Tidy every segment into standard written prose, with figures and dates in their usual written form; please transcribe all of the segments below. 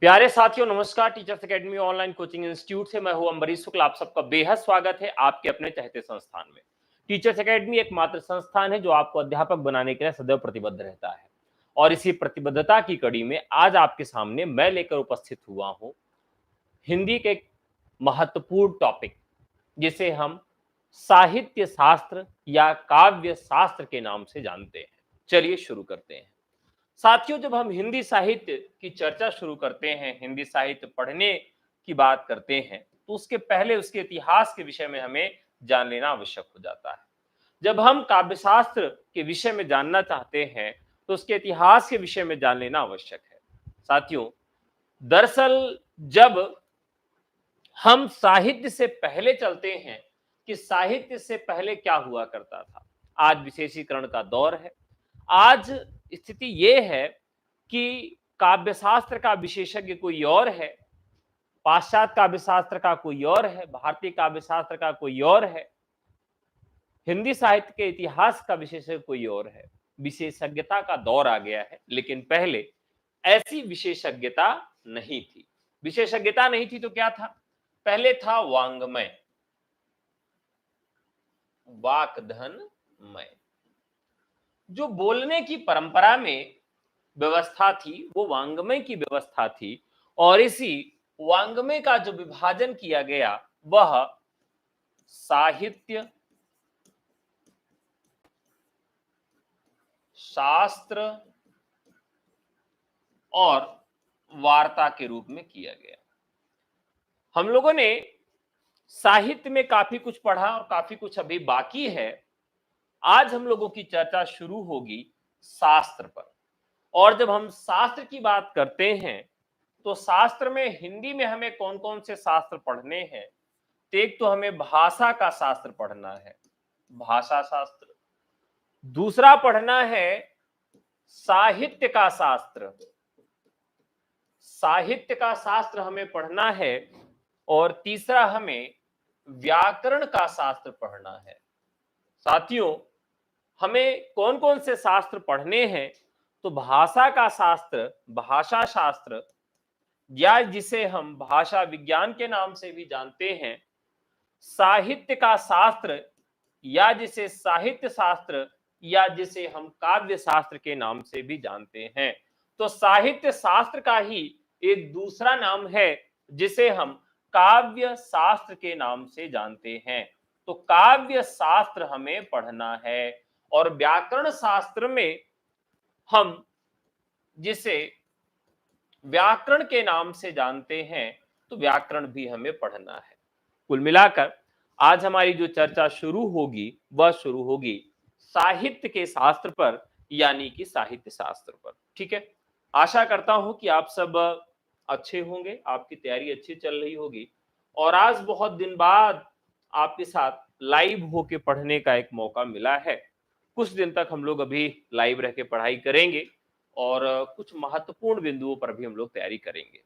प्यारे साथियों नमस्कार। Teachers academy online coaching institute से मैं हूं अम्बरीश शुक्ल। आप सबका बेहद स्वागत है आपके अपने चहेते संस्थान में। टीचर्स एकेडमी एकमात्र संस्थान है जो आपको अध्यापक बनाने के लिए सदैव प्रतिबद्ध रहता है। और इसी प्रतिबद्धता की कड़ी में आज आपके सामने मैं लेकर उपस्थित हुआ हूं हिंदी के एक महत्वपूर्ण टॉपिक, जिसे हम साहित्य शास्त्र या काव्य शास्त्र के नाम से जानते हैं। चलिए शुरू करते हैं। साथियों, जब हम हिंदी साहित्य की चर्चा शुरू करते हैं, हिंदी साहित्य पढ़ने की बात करते हैं, तो उसके पहले उसके इतिहास के विषय में हमें जान लेना आवश्यक हो जाता है। जब हम काव्य शास्त्र के विषय में जानना चाहते हैं, तो उसके इतिहास के विषय में जान लेना आवश्यक है। साथियों, दरअसल जब हम साहित्य से पहले चलते हैं कि साहित्य से पहले क्या हुआ करता था। आज विशेषीकरण का दौर है। आज स्थिति ये है कि काव्य शास्त्र का विशेषज्ञ कोई और है, पाश्चात्य काव्य शास्त्र का कोई और है, भारतीय काव्य शास्त्र का कोई और है, हिंदी साहित्य के इतिहास का विशेषज्ञ कोई और है। विशेषज्ञता का दौर आ गया है, लेकिन पहले ऐसी विशेषज्ञता नहीं थी। विशेषज्ञता नहीं थी तो क्या था? पहले था वांग्मय, वाक्धनमय। जो बोलने की परंपरा में व्यवस्था थी वो वांग्मय की व्यवस्था थी। और इसी वांग्मय का जो विभाजन किया गया वह साहित्य, शास्त्र और वार्ता के रूप में किया गया। हम लोगों ने साहित्य में काफी कुछ पढ़ा और काफी कुछ अभी बाकी है। आज हम लोगों की चर्चा शुरू होगी शास्त्र पर। और जब हम शास्त्र की बात करते हैं, तो शास्त्र में हिंदी में हमें कौन कौन से शास्त्र पढ़ने हैं? तो एक तो हमें भाषा का शास्त्र पढ़ना है, भाषा शास्त्र। दूसरा पढ़ना है साहित्य का शास्त्र, साहित्य का शास्त्र हमें पढ़ना है। और तीसरा हमें व्याकरण का शास्त्र पढ़ना है। साथियों, हमें कौन कौन से शास्त्र पढ़ने हैं? तो भाषा का शास्त्र, भाषा शास्त्र, या जिसे हम भाषा विज्ञान के नाम से भी जानते हैं, साहित्य का शास्त्र, या जिसे साहित्य शास्त्र, या जिसे हम काव्य शास्त्र के नाम से भी जानते हैं। तो साहित्य शास्त्र का ही एक दूसरा नाम है जिसे हम काव्य शास्त्र के नाम से जानते हैं। तो काव्य शास्त्र हमें पढ़ना है। और व्याकरण शास्त्र में हम जिसे व्याकरण के नाम से जानते हैं, तो व्याकरण भी हमें पढ़ना है। कुल मिलाकर आज हमारी जो चर्चा शुरू होगी वह शुरू होगी साहित्य के शास्त्र पर, यानी कि साहित्य शास्त्र पर। ठीक है। आशा करता हूं कि आप सब अच्छे होंगे, आपकी तैयारी अच्छी चल रही होगी। और आज बहुत दिन बाद आपके साथ लाइव होके पढ़ने का एक मौका मिला है। कुछ दिन तक हम लोग अभी लाइव रह के पढ़ाई करेंगे और कुछ महत्वपूर्ण बिंदुओं पर भी हम लोग तैयारी करेंगे।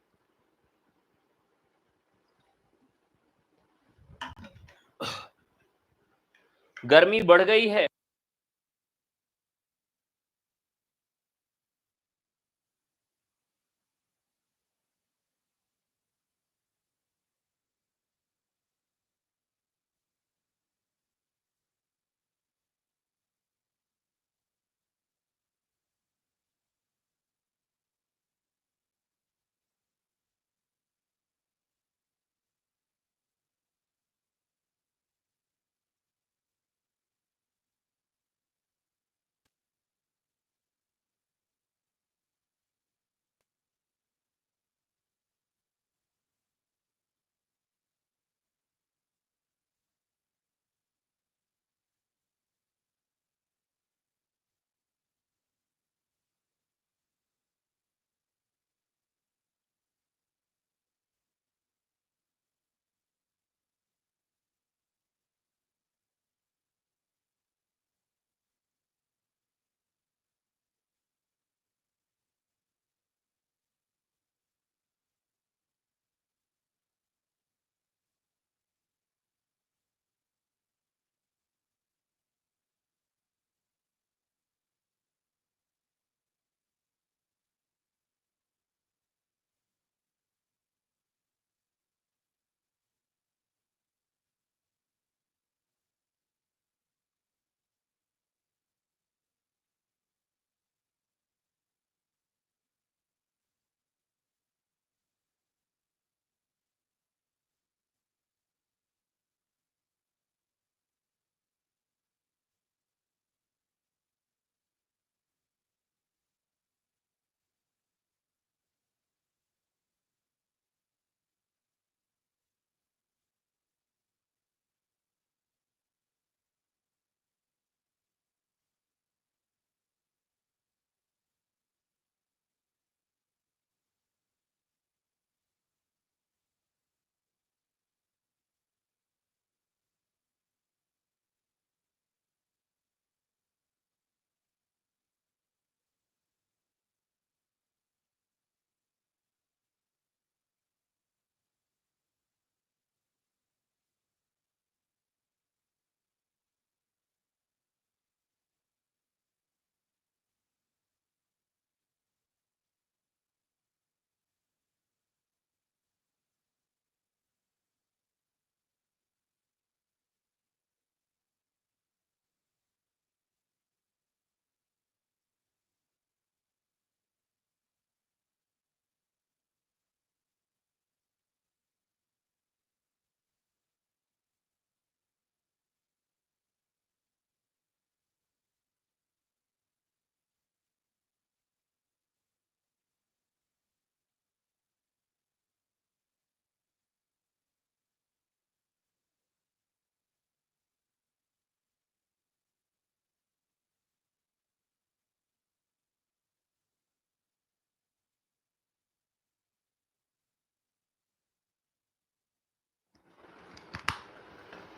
गर्मी बढ़ गई है।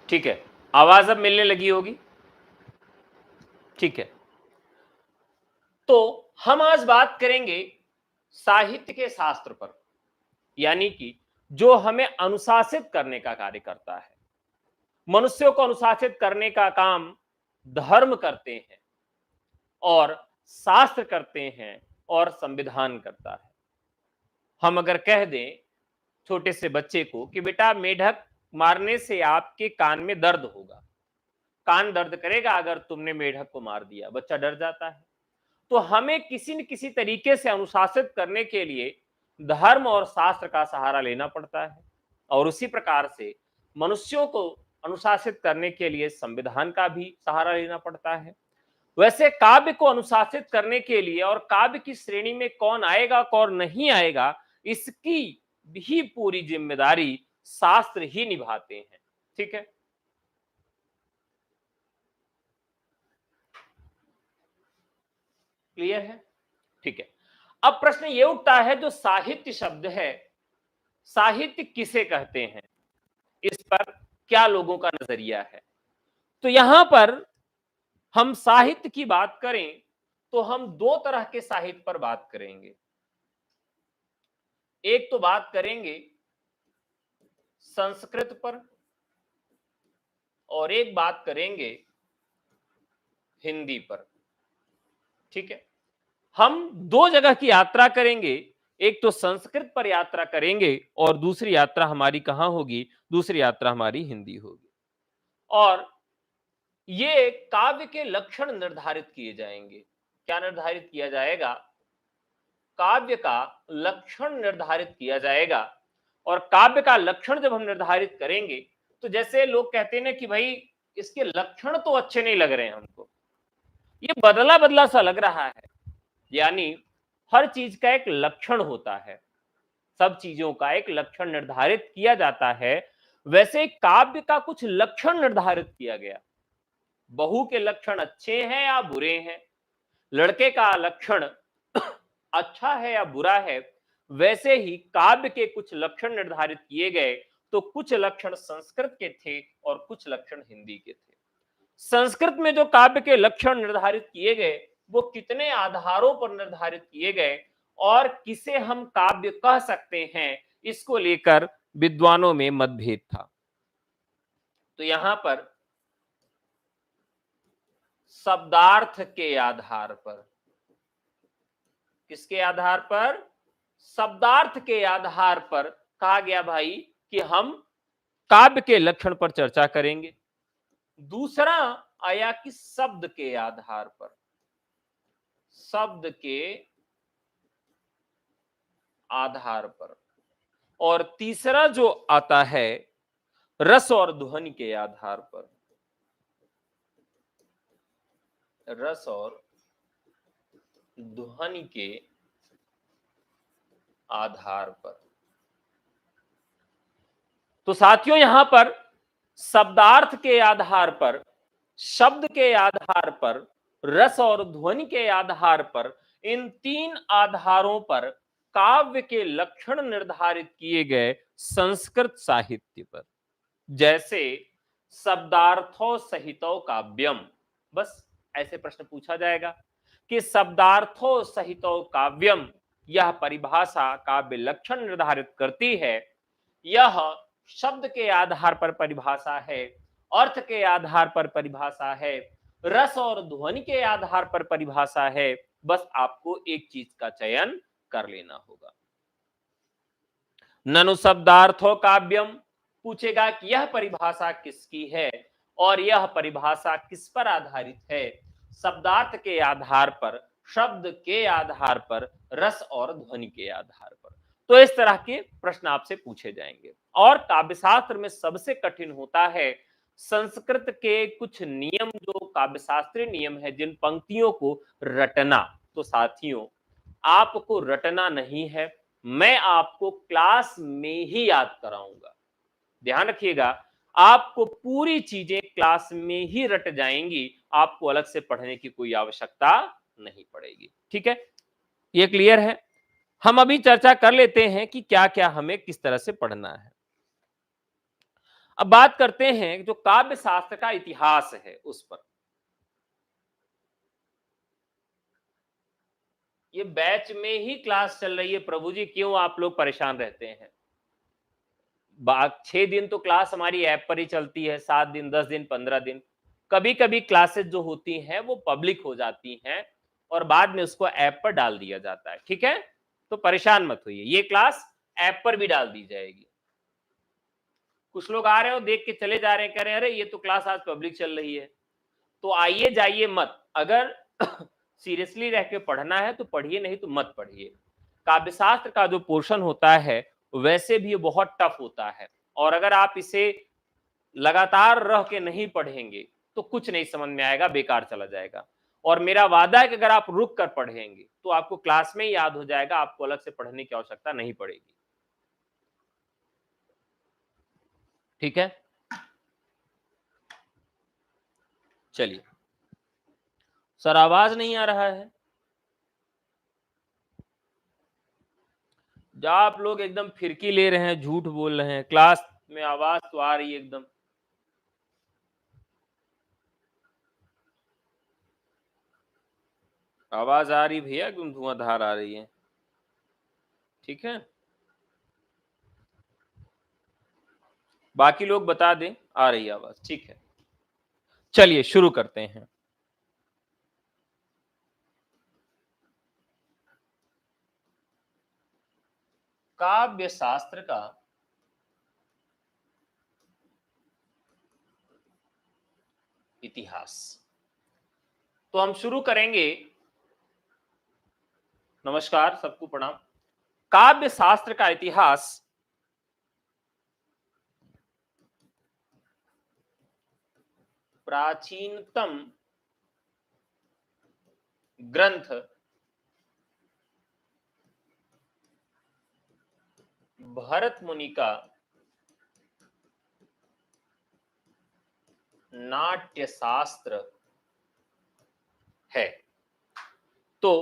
ठीक है, आवाज अब मिलने लगी होगी। ठीक है, तो हम आज बात करेंगे साहित्य के शास्त्र पर, यानी कि जो हमें अनुशासित करने का कार्य करता है। मनुष्यों को अनुशासित करने का काम धर्म करते हैं और शास्त्र करते हैं और संविधान करता है। हम अगर कह दें छोटे से बच्चे को कि बेटा मेढक मारने से आपके कान में दर्द होगा, कान दर्द करेगा अगर तुमने मेढक को मार दिया, बच्चा डर जाता है। तो हमें किसी न किसी तरीके से अनुशासित करने के लिए धर्म और शास्त्र का सहारा लेना पड़ता है, और उसी प्रकार से मनुष्यों को अनुशासित करने के लिए संविधान का भी सहारा लेना पड़ता है। वैसे काव्य को अनुशासित करने के लिए और काव्य की श्रेणी में कौन आएगा कौन नहीं आएगा, इसकी भी पूरी जिम्मेदारी शास्त्र ही निभाते हैं। ठीक है, क्लियर है? ठीक है, अब प्रश्न ये उठता है जो साहित्य शब्द है, साहित्य किसे कहते हैं, इस पर क्या लोगों का नजरिया है। तो यहां पर हम साहित्य की बात करें तो हम दो तरह के साहित्य पर बात करेंगे। एक तो बात करेंगे संस्कृत पर और एक बात करेंगे हिंदी पर। ठीक है, हम दो जगह की यात्रा करेंगे, एक तो संस्कृत पर यात्रा करेंगे और दूसरी यात्रा हमारी कहां होगी, दूसरी यात्रा हमारी हिंदी होगी। और ये काव्य के लक्षण निर्धारित किए जाएंगे। क्या निर्धारित किया जाएगा? काव्य का लक्षण निर्धारित किया जाएगा। और काव्य का लक्षण जब हम निर्धारित करेंगे तो जैसे लोग कहते हैं ना कि भाई इसके लक्षण तो अच्छे नहीं लग रहे हैं हमको, ये बदला बदला सा लग रहा है, यानी हर चीज का एक लक्षण होता है, सब चीजों का एक लक्षण निर्धारित किया जाता है। वैसे काव्य का कुछ लक्षण निर्धारित किया गया। बहू के लक्षण अच्छे हैं या बुरे हैं, लड़के का लक्षण अच्छा है या बुरा है, वैसे ही काव्य के कुछ लक्षण निर्धारित किए गए। तो कुछ लक्षण संस्कृत के थे और कुछ लक्षण हिंदी के थे। संस्कृत में जो काव्य के लक्षण निर्धारित किए गए वो कितने आधारों पर निर्धारित किए गए और किसे हम काव्य कह सकते हैं, इसको लेकर विद्वानों में मतभेद था। तो यहां पर शब्दार्थ के आधार पर, किसके आधार पर? शब्दार्थ के आधार पर कहा गया भाई कि हम काव्य के लक्षण पर चर्चा करेंगे। दूसरा आया कि शब्द के आधार पर, शब्द के आधार पर। और तीसरा जो आता है रस और ध्वनि के आधार पर, रस और ध्वनि के आधार पर। तो साथियों यहां पर शब्दार्थ के आधार पर, शब्द के आधार पर, रस और ध्वनि के आधार पर, इन तीन आधारों पर काव्य के लक्षण निर्धारित किए गए संस्कृत साहित्य पर। जैसे शब्दार्थो सहितो काव्यम, बस ऐसे प्रश्न पूछा जाएगा कि शब्दार्थो सहितो काव्यम, यह परिभाषा काव्य लक्षण निर्धारित करती है। यह शब्द के आधार पर परिभाषा है, अर्थ के आधार पर परिभाषा है, रस और ध्वनि के आधार पर परिभाषा है। बस आपको एक चीज का चयन कर लेना होगा। ननु शब्दार्थो काव्यम पूछेगा कि यह परिभाषा किसकी है और यह परिभाषा किस पर आधारित है? शब्दार्थ के आधार पर, शब्द के आधार पर, रस और ध्वनि के आधार पर। तो इस तरह के प्रश्न आपसे पूछे जाएंगे। और काव्यशास्त्र में सबसे कठिन होता है संस्कृत के कुछ नियम, जो काव्यशास्त्रीय नियम है, जिन पंक्तियों को रटना। तो साथियों आपको रटना नहीं है, मैं आपको क्लास में ही याद कराऊंगा। ध्यान रखिएगा, आपको पूरी चीजें क्लास में ही रट जाएंगी, आपको अलग से पढ़ने की कोई आवश्यकता नहीं पड़ेगी। ठीक है, ये क्लियर है? हम अभी चर्चा कर लेते हैं कि क्या क्या हमें किस तरह से पढ़ना है। अब बात करते हैं जो काव्य शास्त्र का इतिहास है उस पर। ये बैच में ही क्लास चल रही है प्रभु जी, क्यों आप लोग परेशान रहते हैं? 6 दिन तो क्लास हमारी ऐप पर ही चलती है, 7 दिन, 10 दिन, 15 दिन। कभी कभी क्लासेस जो होती हैं वो पब्लिक हो जाती हैं और बाद में उसको ऐप पर डाल दिया जाता है, ठीक है? तो परेशान मत होइए, ये क्लास ऐप पर भी डाल दी जाएगी। कुछ लोग आ रहे हो देख के चले जा रहे हैं, कह रहे हैं अरे ये तो क्लास आज पब्लिक चल रही है। तो आइए जाइए मत, अगर सीरियसली रह के पढ़ना है तो पढ़िए, नहीं तो मत पढ़िए। काव्यशास्त्र का जो पोर्शन होता है वैसे भी ये बहुत टफ होता है, और अगर आप इसे लगातार रह के नहीं पढ़ेंगे तो कुछ नहीं समझ में आएगा, बेकार चला जाएगा। और मेरा वादा है कि अगर आप रुक कर पढ़ेंगे तो आपको क्लास में ही याद हो जाएगा, आपको अलग से पढ़ने की आवश्यकता नहीं पड़ेगी। ठीक है, चलिए। सर आवाज नहीं आ रहा है? जब आप लोग एकदम फिरकी ले रहे हैं, झूठ बोल रहे हैं, क्लास में आवाज तो आ रही है एकदम। आवाज आ रही भैया, एकदम धुआंधार आ रही है। ठीक है, बाकी लोग बता दें आ रही है आवाज। ठीक है, चलिए शुरू करते हैं। काव्य शास्त्र का इतिहास तो हम शुरू करेंगे। नमस्कार, सबको प्रणाम। काव्य शास्त्र का इतिहास प्राचीनतम ग्रंथ भरत मुनि का नाट्य शास्त्र है। तो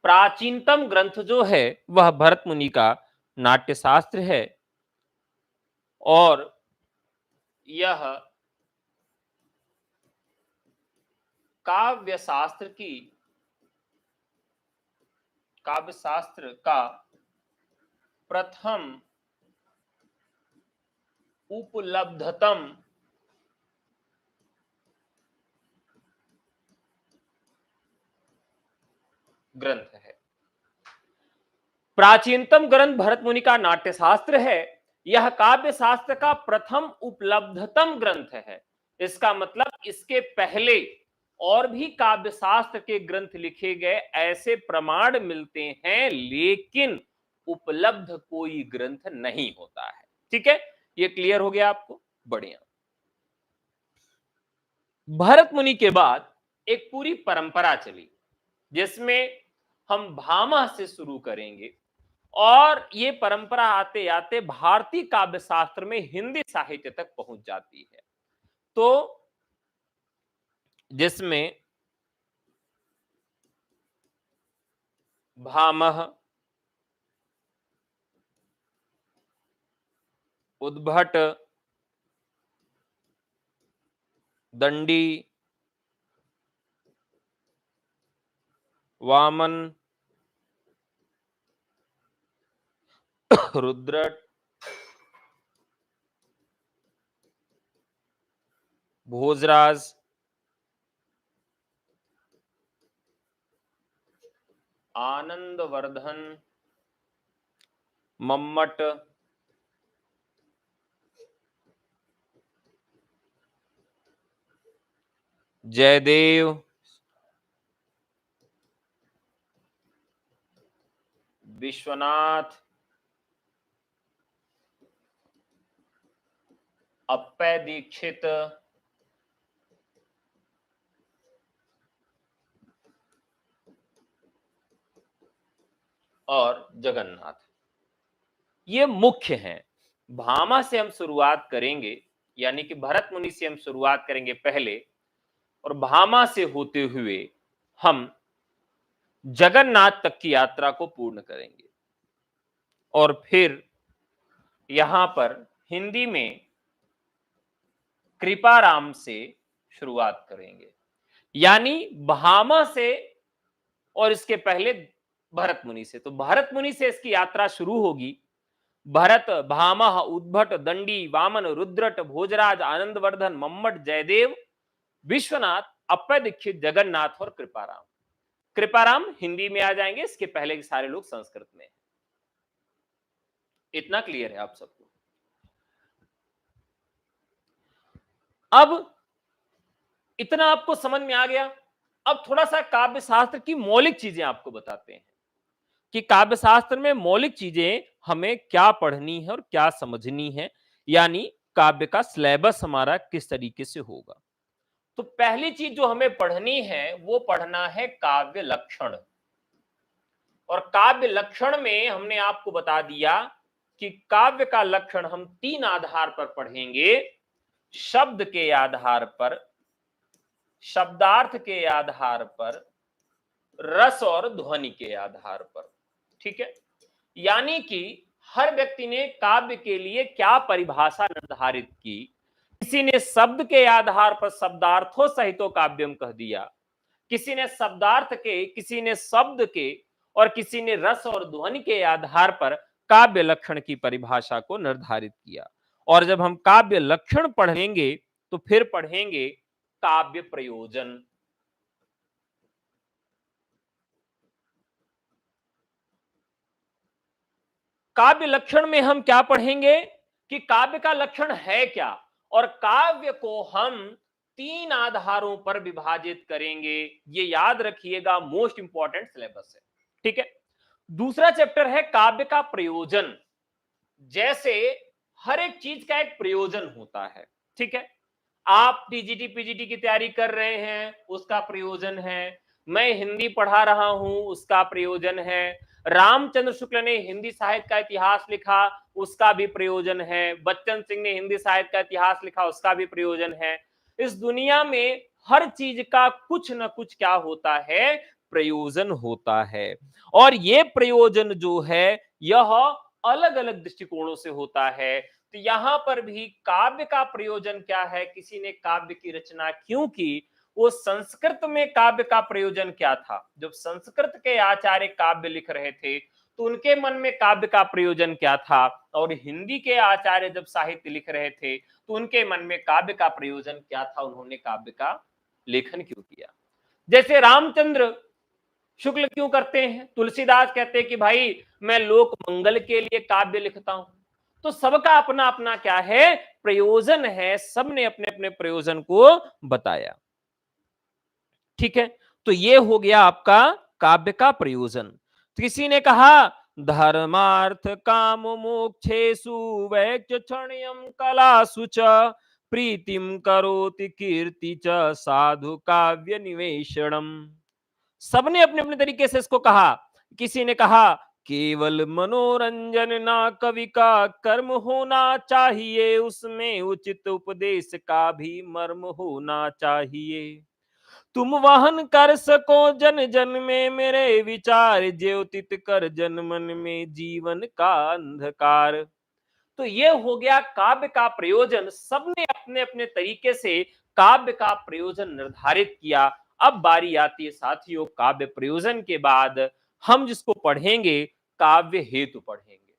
प्राचीनतम ग्रंथ जो है वह भरत मुनि का नाट्य शास्त्र है, और यह काव्य शास्त्र का प्रथम उपलब्धतम ग्रंथ है। प्राचीनतम ग्रंथ भरत मुनि का नाट्य शास्त्र है। यह काव्य शास्त्र का प्रथम उपलब्धतम ग्रंथ है। इसका मतलब इसके पहले और भी काव्य शास्त्र के ग्रंथ लिखे गए ऐसे प्रमाण मिलते हैं, लेकिन उपलब्ध कोई ग्रंथ नहीं होता है। ठीक है, ये क्लियर हो गया आपको? बढ़िया। भरत मुनि के बाद एक पूरी परंपरा चली जिसमें हम भामह से शुरू करेंगे, और ये परंपरा आते आते भारतीय काव्य शास्त्र में हिंदी साहित्य तक पहुंच जाती है। तो जिसमें भामह, उद्भट, दंडी, वामन, रुद्रट, भोजराज, आनंदवर्धन, मम्मट, जयदेव, विश्वनाथ, अप्पय दीक्षित, और जगन्नाथ, ये मुख्य हैं। भामा से हम शुरुआत करेंगे, यानी कि भरत मुनि से हम शुरुआत करेंगे पहले, और भामा से होते हुए हम जगन्नाथ तक की यात्रा को पूर्ण करेंगे, और फिर यहां पर हिंदी में कृपाराम से शुरुआत करेंगे, यानी भामा से और इसके पहले भरत मुनि से। तो भरत मुनि से इसकी यात्रा शुरू होगी। भरत, भामह, उद्भट, दंडी, वामन, रुद्रट, भोजराज, आनंदवर्धन, मम्मट, जयदेव, विश्वनाथ, अप्पय दीक्षित, जगन्नाथ और कृपाराम। कृपाराम हिंदी में आ जाएंगे, इसके पहले के सारे लोग संस्कृत में। इतना क्लियर है आप सबको? अब इतना आपको समझ में आ गया। अब थोड़ा सा काव्य शास्त्र की मौलिक चीजें आपको बताते हैं कि काव्य शास्त्र में मौलिक चीजें हमें क्या पढ़नी है और क्या समझनी है, यानी काव्य का सिलेबस हमारा किस तरीके से होगा। तो पहली चीज जो हमें पढ़नी है वो पढ़ना है काव्य लक्षण। और काव्य लक्षण में हमने आपको बता दिया कि काव्य का लक्षण हम 3 आधार पर पढ़ेंगे: शब्द के आधार पर, शब्दार्थ के आधार पर, रस और ध्वनि के आधार पर। ठीक है, यानी कि हर व्यक्ति ने काव्य के लिए क्या परिभाषा निर्धारित की। किसी ने शब्द के आधार पर शब्दार्थों सहितो काव्यम कह दिया, किसी ने शब्दार्थ के, किसी ने शब्द के और किसी ने रस और ध्वनि के आधार पर काव्य लक्षण की परिभाषा को निर्धारित किया। और जब हम काव्य लक्षण पढ़ेंगे तो फिर पढ़ेंगे काव्य प्रयोजन। काव्य लक्षण में हम क्या पढ़ेंगे कि काव्य का लक्षण है क्या, और काव्य को हम 3 आधारों पर विभाजित करेंगे। ये याद रखिएगा, मोस्ट इंपॉर्टेंट सिलेबस है। ठीक है, दूसरा चैप्टर है काव्य का प्रयोजन। जैसे हर एक चीज का एक प्रयोजन होता है। ठीक है, आप टीजीटी पीजीटी की तैयारी कर रहे हैं, उसका प्रयोजन है। मैं हिंदी पढ़ा रहा हूं, उसका प्रयोजन है। रामचंद्र शुक्ल ने हिंदी साहित्य का इतिहास लिखा, उसका भी प्रयोजन है। बच्चन सिंह ने हिंदी साहित्य का इतिहास लिखा, उसका भी प्रयोजन है। इस दुनिया में हर चीज का कुछ ना कुछ क्या होता है, प्रयोजन होता है। और ये प्रयोजन जो है यह अलग अलग दृष्टिकोणों से होता है। तो यहां पर भी काव्य का प्रयोजन क्या है, किसी ने काव्य की रचना क्यों की, वो संस्कृत में काव्य का प्रयोजन क्या था। जब संस्कृत के आचार्य काव्य लिख रहे थे तो उनके मन में काव्य का प्रयोजन क्या था, और हिंदी के आचार्य जब साहित्य लिख रहे थे तो उनके मन में काव्य का प्रयोजन क्या था, उन्होंने काव्य का लेखन क्यों किया। जैसे रामचंद्र शुक्ल क्यों करते हैं, तुलसीदास कहते हैं कि भाई मैं लोक मंगल के लिए काव्य लिखता हूं। तो सबका अपना अपना क्या है, प्रयोजन है। सबने अपने अपने प्रयोजन को बताया। ठीक है, तो ये हो गया आपका काव्य का प्रयोजन। तो किसी ने कहा धर्मार्थ काम मोक्षेषु वैक्य क्षण्यम कलासु च प्रीतिम करोति कीर्ति च साधु काव्य निवेशनम। सबने अपने अपने तरीके से इसको कहा। किसी ने कहा केवल मनोरंजन ना कवि का कर्म होना चाहिए, उसमें उचित उपदेश का भी मर्म होना चाहिए। तुम वहन कर सको जन जन में मेरे विचार, ज्योतित कर जन मन में जीवन का अंधकार। तो ये हो गया काव्य का प्रयोजन। सबने अपने अपने तरीके से काव्य का प्रयोजन निर्धारित किया। अब बारी आती है साथियों, काव्य प्रयोजन के बाद हम जिसको पढ़ेंगे काव्य हेतु पढ़ेंगे।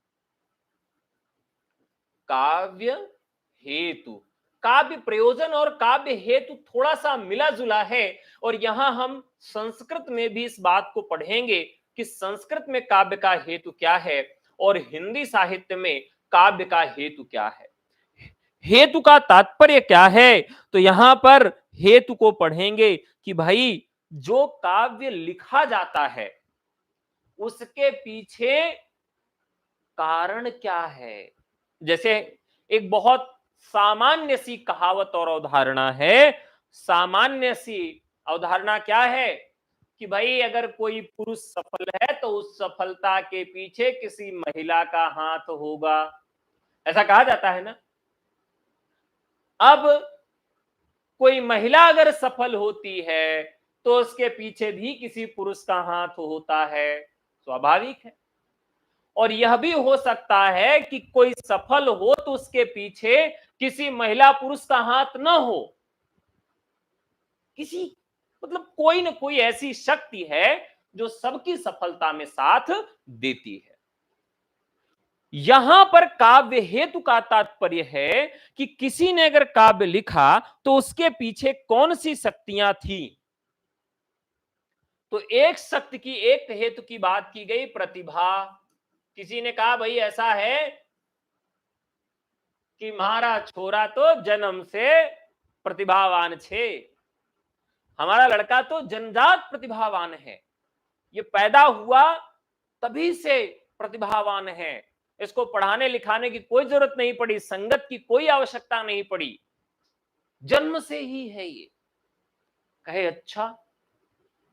काव्य हेतु, काव्य प्रयोजन और काव्य हेतु थोड़ा सा मिला जुला है। और यहां हम संस्कृत में भी इस बात को पढ़ेंगे कि संस्कृत में काव्य का हेतु क्या है और हिंदी साहित्य में काव्य का हेतु क्या है, हेतु का तात्पर्य क्या है। तो यहां पर हेतु को पढ़ेंगे कि भाई जो काव्य लिखा जाता है उसके पीछे कारण क्या है। जैसे एक बहुत सामान्य सी कहावत और अवधारणा है, सामान्य सी अवधारणा क्या है कि भाई अगर कोई पुरुष सफल है तो उस सफलता के पीछे किसी महिला का हाथ होगा, ऐसा कहा जाता है ना। अब कोई महिला अगर सफल होती है तो उसके पीछे भी किसी पुरुष का हाथ होता है, स्वाभाविक है। और यह भी हो सकता है कि कोई सफल हो तो उसके पीछे किसी महिला पुरुष का हाथ न हो, किसी मतलब कोई ना कोई ऐसी शक्ति है जो सबकी सफलता में साथ देती है। यहां पर काव्य हेतु का तात्पर्य है कि किसी ने अगर काव्य लिखा तो उसके पीछे कौन सी शक्तियां थी। तो एक शक्ति की, एक हेतु की बात की गई, प्रतिभा। किसी ने कहा भाई ऐसा है कि हमारा छोरा तो जन्म से प्रतिभावान छे, हमारा लड़का तो जन्मजात प्रतिभावान है, ये पैदा हुआ तभी से प्रतिभावान है, इसको पढ़ाने लिखाने की कोई जरूरत नहीं पड़ी, संगत की कोई आवश्यकता नहीं पड़ी, जन्म से ही है ये। कहे अच्छा,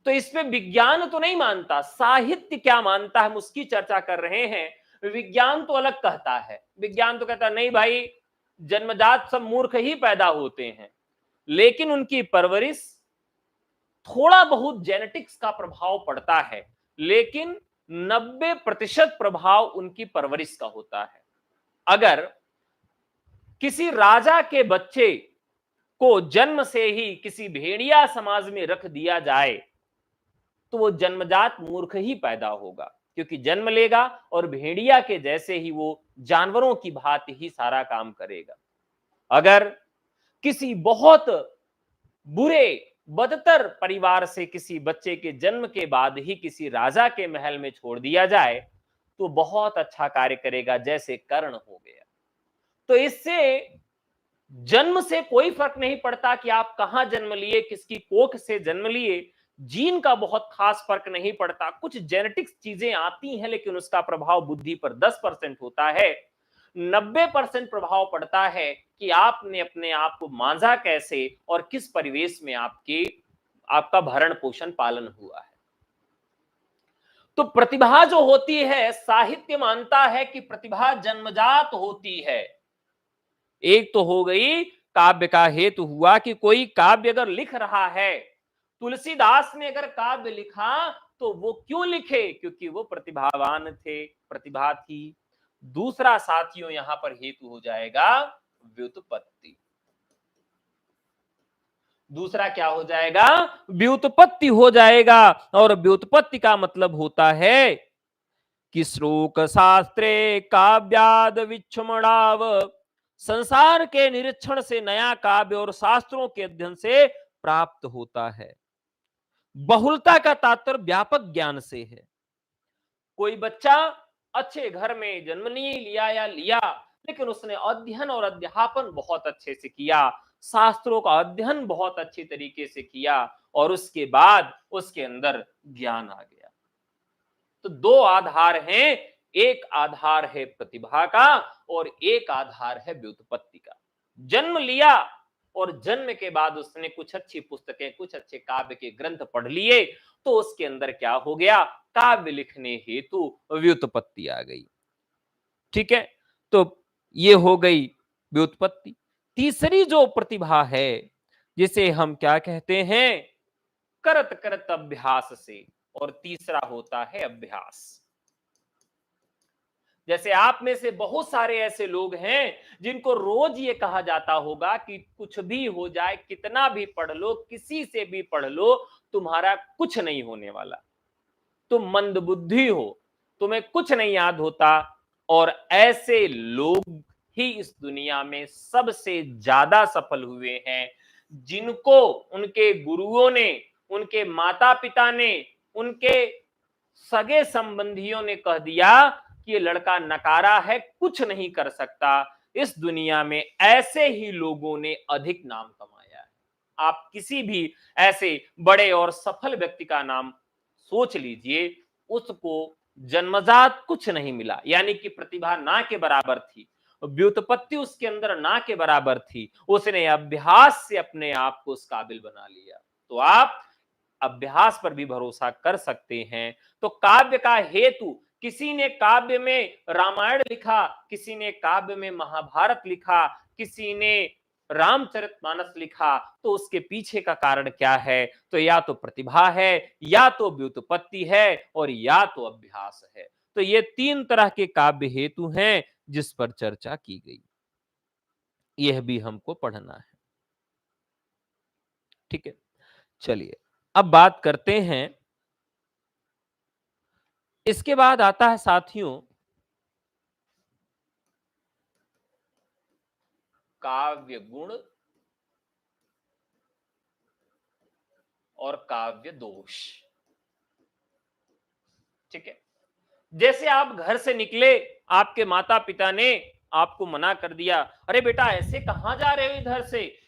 तो इसमें विज्ञान तो नहीं मानता, साहित्य क्या मानता है हम उसकी चर्चा कर रहे हैं। विज्ञान तो अलग कहता है, विज्ञान तो कहता है नहीं भाई, जन्मजात सब मूर्ख ही पैदा होते हैं, लेकिन उनकी परवरिश, थोड़ा बहुत जेनेटिक्स का प्रभाव पड़ता है, लेकिन 90% प्रभाव उनकी परवरिश का होता है। अगर किसी राजा के बच्चे को जन्म से ही किसी भेड़िया समाज में रख दिया जाए तो वो जन्मजात मूर्ख ही पैदा होगा, क्योंकि जन्म लेगा और भेड़िया के जैसे ही वो जानवरों की भांति ही सारा काम करेगा। अगर किसी बहुत बुरे बदतर परिवार से किसी बच्चे के जन्म के बाद ही किसी राजा के महल में छोड़ दिया जाए तो बहुत अच्छा कार्य करेगा, जैसे कर्ण हो गया। तो इससे जन्म से कोई फर्क नहीं पड़ता कि आप कहां जन्म लिए, किसकी कोख से जन्म लिए, जीन का बहुत खास फर्क नहीं पड़ता। कुछ जेनेटिक्स चीजें आती हैं लेकिन उसका प्रभाव बुद्धि पर 10% होता है, 90% प्रभाव पड़ता है कि आपने अपने आप को मांझा कैसे और किस परिवेश में आपका भरण पोषण पालन हुआ है। तो प्रतिभा जो होती है, साहित्य मानता है कि प्रतिभा जन्मजात होती है। एक तो हो गई काव्य का हेतु हुआ कि कोई काव्य अगर लिख रहा है, तुलसीदास ने अगर काव्य लिखा तो वो क्यों लिखे, क्योंकि वो प्रतिभावान थे, प्रतिभा थी। दूसरा साथियों यहां पर हेतु हो जाएगा व्युत्पत्ति। दूसरा क्या हो जाएगा, व्युत्पत्ति हो जाएगा। और व्युत्पत्ति का मतलब होता है कि श्लोक शास्त्रे काव्याद विच्छमणाव, संसार के निरीक्षण से नया काव्य और शास्त्रों के अध्ययन से प्राप्त होता है। बहुलता का तात्पर्य व्यापक ज्ञान से है। कोई बच्चा अच्छे घर में जन्म नहीं लिया या लिया, लेकिन उसने अध्ययन और अध्यापन बहुत अच्छे से किया, शास्त्रों का अध्ययन बहुत अच्छी तरीके से किया और उसके बाद उसके अंदर ज्ञान आ गया। तो दो आधार हैं, एक आधार है प्रतिभा का और एक आधार है व्युत्पत्ति का। जन्म लिया और जन्म के बाद उसने कुछ अच्छी पुस्तकें, कुछ अच्छे काव्य के ग्रंथ पढ़ लिए तो उसके अंदर क्या हो गया, काव्य लिखने हेतु व्युत्पत्ति आ गई। ठीक है, तो ये हो गई व्युत्पत्ति। तीसरी जो प्रतिभा है जिसे हम क्या कहते हैं, करत करत अभ्यास से, और तीसरा होता है अभ्यास। जैसे आप में से बहुत सारे ऐसे लोग हैं जिनको रोज ये कहा जाता होगा कि कुछ भी हो जाए, कितना भी पढ़ लो, किसी से भी पढ़ लो, तुम्हारा कुछ नहीं होने वाला, तुम मंदबुद्धि हो, तुम्हें कुछ नहीं याद होता। और ऐसे लोग ही इस दुनिया में सबसे ज्यादा सफल हुए हैं, जिनको उनके गुरुओं ने, उनके माता पिता ने, उनके सगे संबंधियों ने कह दिया कि ये लड़का नकारा है, कुछ नहीं कर सकता। इस दुनिया में ऐसे ही लोगों ने अधिक नाम कमाया है। आप किसी भी ऐसे बड़े और सफल व्यक्ति का नाम सोच लीजिए, उसको जन्मजात कुछ नहीं मिला, यानी कि प्रतिभा ना के बराबर थी, व्युत्पत्ति उसके अंदर ना के बराबर थी, उसने अभ्यास से अपने आप को उस काबिल बना लिया। तो आप अभ्यास पर भी भरोसा कर सकते हैं। तो काव्य का हेतु, किसी ने काव्य में रामायण लिखा, किसी ने काव्य में महाभारत लिखा, किसी ने रामचरितमानस लिखा, तो उसके पीछे का कारण क्या है, तो या तो प्रतिभा है, या तो व्युत्पत्ति है, और या तो अभ्यास है। तो ये 3 तरह के काव्य हेतु हैं जिस पर चर्चा की गई, यह भी हमको पढ़ना है। ठीक है, चलिए अब बात करते हैं। इसके बाद आता है साथियों काव्य गुण और काव्य दोष। ठीक है, जैसे आप घर से निकले, आपके माता पिता ने आपको मना कर दिया, अरे बेटा ऐसे कहां जा रहे हो,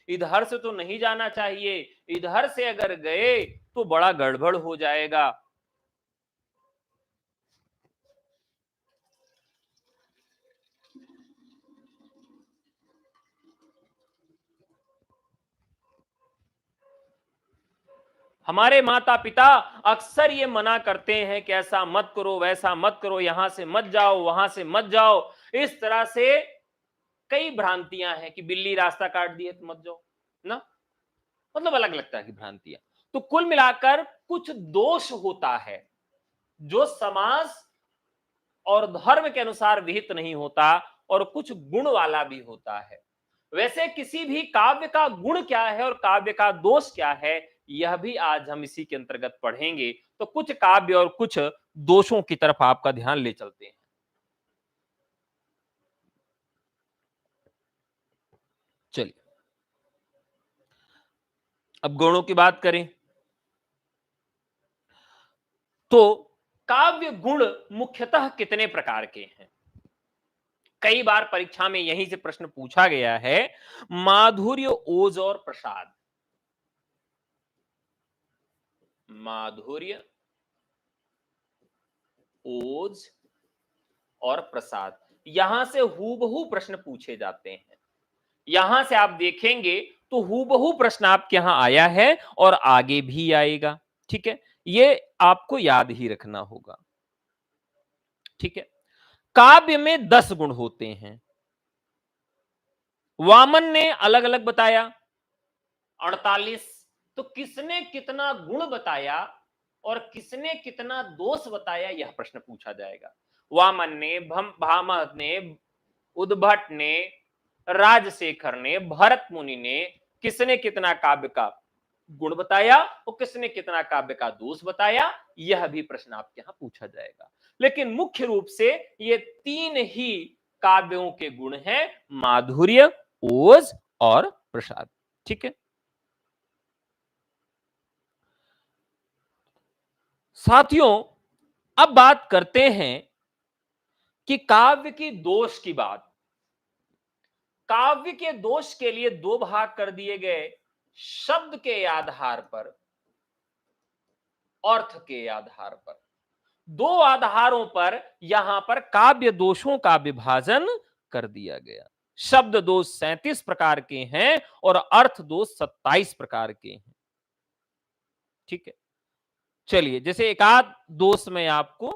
इधर से तो नहीं जाना चाहिए, इधर से अगर गए तो बड़ा गड़बड़ हो जाएगा। हमारे माता पिता अक्सर ये मना करते हैं कि ऐसा मत करो, वैसा मत करो, यहां से मत जाओ, वहां से मत जाओ। इस तरह से कई भ्रांतियां हैं कि बिल्ली रास्ता काट दिए तो मत जाओ ना, मतलब अलग लगता है कि भ्रांतियां। तो कुल मिलाकर कुछ दोष होता है जो समाज और धर्म के अनुसार विहित नहीं होता, और कुछ गुण वाला भी होता है। वैसे किसी भी काव्य का गुण क्या है और काव्य का दोष क्या है, यह भी आज हम इसी के अंतर्गत पढ़ेंगे। तो कुछ काव्य और कुछ दोषों की तरफ आपका ध्यान ले चलते हैं। चलिए अब गुणों की बात करें तो काव्य गुण मुख्यतः कितने प्रकार के हैं। कई बार परीक्षा में यहीं से प्रश्न पूछा गया है, माधुर्य, ओज और प्रसाद। माधुर्य, ओज और प्रसाद, यहां से हूबहू प्रश्न पूछे जाते हैं। यहां से आप देखेंगे तो हूबहू प्रश्न आपके यहां आया है और आगे भी आएगा। ठीक है, ये आपको याद ही रखना होगा। ठीक है, काव्य में 10 गुण होते हैं। वामन ने अलग अलग बताया 48। तो किसने कितना गुण बताया और किसने कितना दोष बताया, यह प्रश्न पूछा जाएगा। वामन ने, भामह ने, उद्भट ने, राजशेखर ने, भरत मुनि ने किसने कितना काव्य का गुण बताया और किसने कितना काव्य का दोष बताया, यह भी प्रश्न आपके यहां पूछा जाएगा। लेकिन मुख्य रूप से ये 3 ही काव्यों के गुण हैं, माधुर्य, ओज और प्रसाद। ठीक है, साथियों अब बात करते हैं कि काव्य की दोष की बात। काव्य के दोष के लिए 2 भाग कर दिए गए, शब्द के आधार पर, अर्थ के आधार पर। 2 आधारों पर यहां पर काव्य दोषों का विभाजन कर दिया गया। शब्द दोष 37 प्रकार के हैं और अर्थ दोष 27 प्रकार के हैं। ठीक है, चलिए जैसे एक आध दोष मैं आपको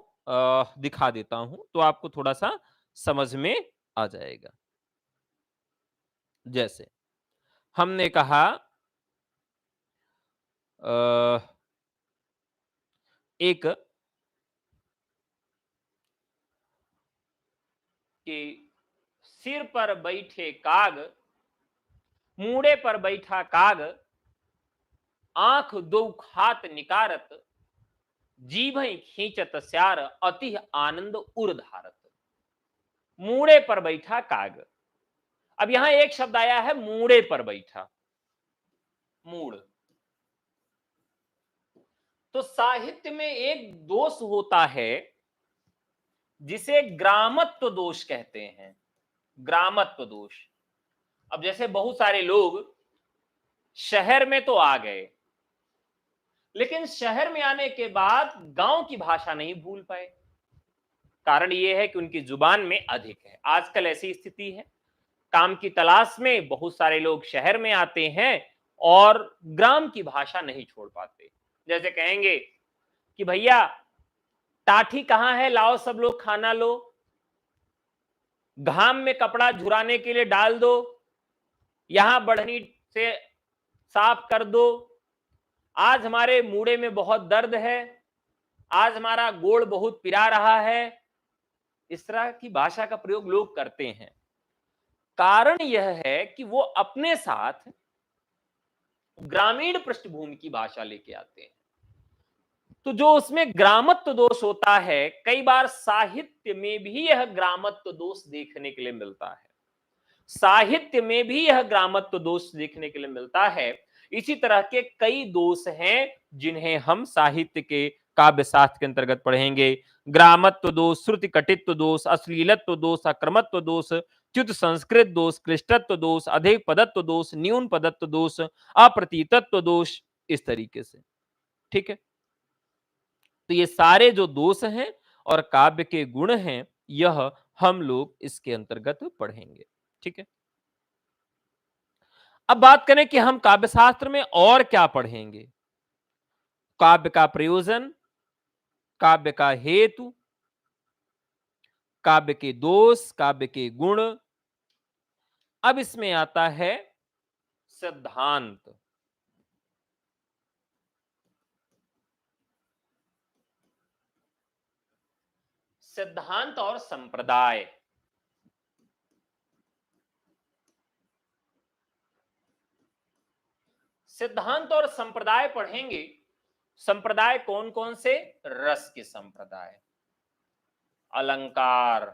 दिखा देता हूं तो आपको थोड़ा सा समझ में आ जाएगा। जैसे हमने कहा अ, एक कि सिर पर बैठे काग, मूड़े पर बैठा काग, आंख दो खात निकारत, जीभई खींचत स्यार, अति आनंद उर धारत। मूड़े पर बैठा काग, अब यहां एक शब्द आया है मूड़े पर बैठा, मूड़। तो साहित्य में एक दोष होता है जिसे ग्रामत्व दोष कहते हैं, ग्रामत्व दोष। अब जैसे बहुत सारे लोग शहर में तो आ गए, लेकिन शहर में आने के बाद गांव की भाषा नहीं भूल पाए। कारण यह है कि उनकी जुबान में अधिक है। आजकल ऐसी स्थिति है, काम की तलाश में बहुत सारे लोग शहर में आते हैं और ग्राम की भाषा नहीं छोड़ पाते। जैसे कहेंगे कि भैया टाठी कहां है, लाओ सब लोग खाना लो, घाम में कपड़ा झुराने के लिए डाल दो, यहां बढ़नी से साफ कर दो, आज हमारे मूड़े में बहुत दर्द है, आज हमारा गोड़ बहुत पिरा रहा है, इस तरह की भाषा का प्रयोग लोग करते हैं। कारण यह है कि वो अपने साथ ग्रामीण पृष्ठभूमि की भाषा लेके आते हैं। तो जो उसमें ग्रामत्व दोष होता है, कई बार साहित्य में भी यह ग्रामत्व दोष देखने के लिए मिलता है। साहित्य में भी यह ग्रामत्व दोष देखने के लिए मिलता है। इसी तरह के कई दोष हैं जिन्हें हम साहित्य के काव्य शास्त्र के अंतर्गत पढ़ेंगे। ग्रामत्व दोष, श्रुति कटित्व दोष, अश्लीलत्व दोष, अक्रमत्व दोष, च्युत संस्कृत दोष, क्लिष्टत्व दोष, अधिक पदत्व दोष, न्यून पदत्व दोष, अप्रतीतत्व दोष, इस तरीके से। ठीक है, तो ये सारे जो दोष हैं और काव्य के गुण हैं, यह हम लोग इसके अंतर्गत पढ़ेंगे। ठीक है, अब बात करें कि हम काव्य शास्त्र में और क्या पढ़ेंगे। काव्य का प्रयोजन, काव्य का हेतु, काव्य के दोष, काव्य के गुण। अब इसमें आता है सिद्धांत। सिद्धांत और संप्रदाय। सिद्धांत और संप्रदाय पढ़ेंगे। संप्रदाय कौन कौन से? रस के संप्रदाय, अलंकार,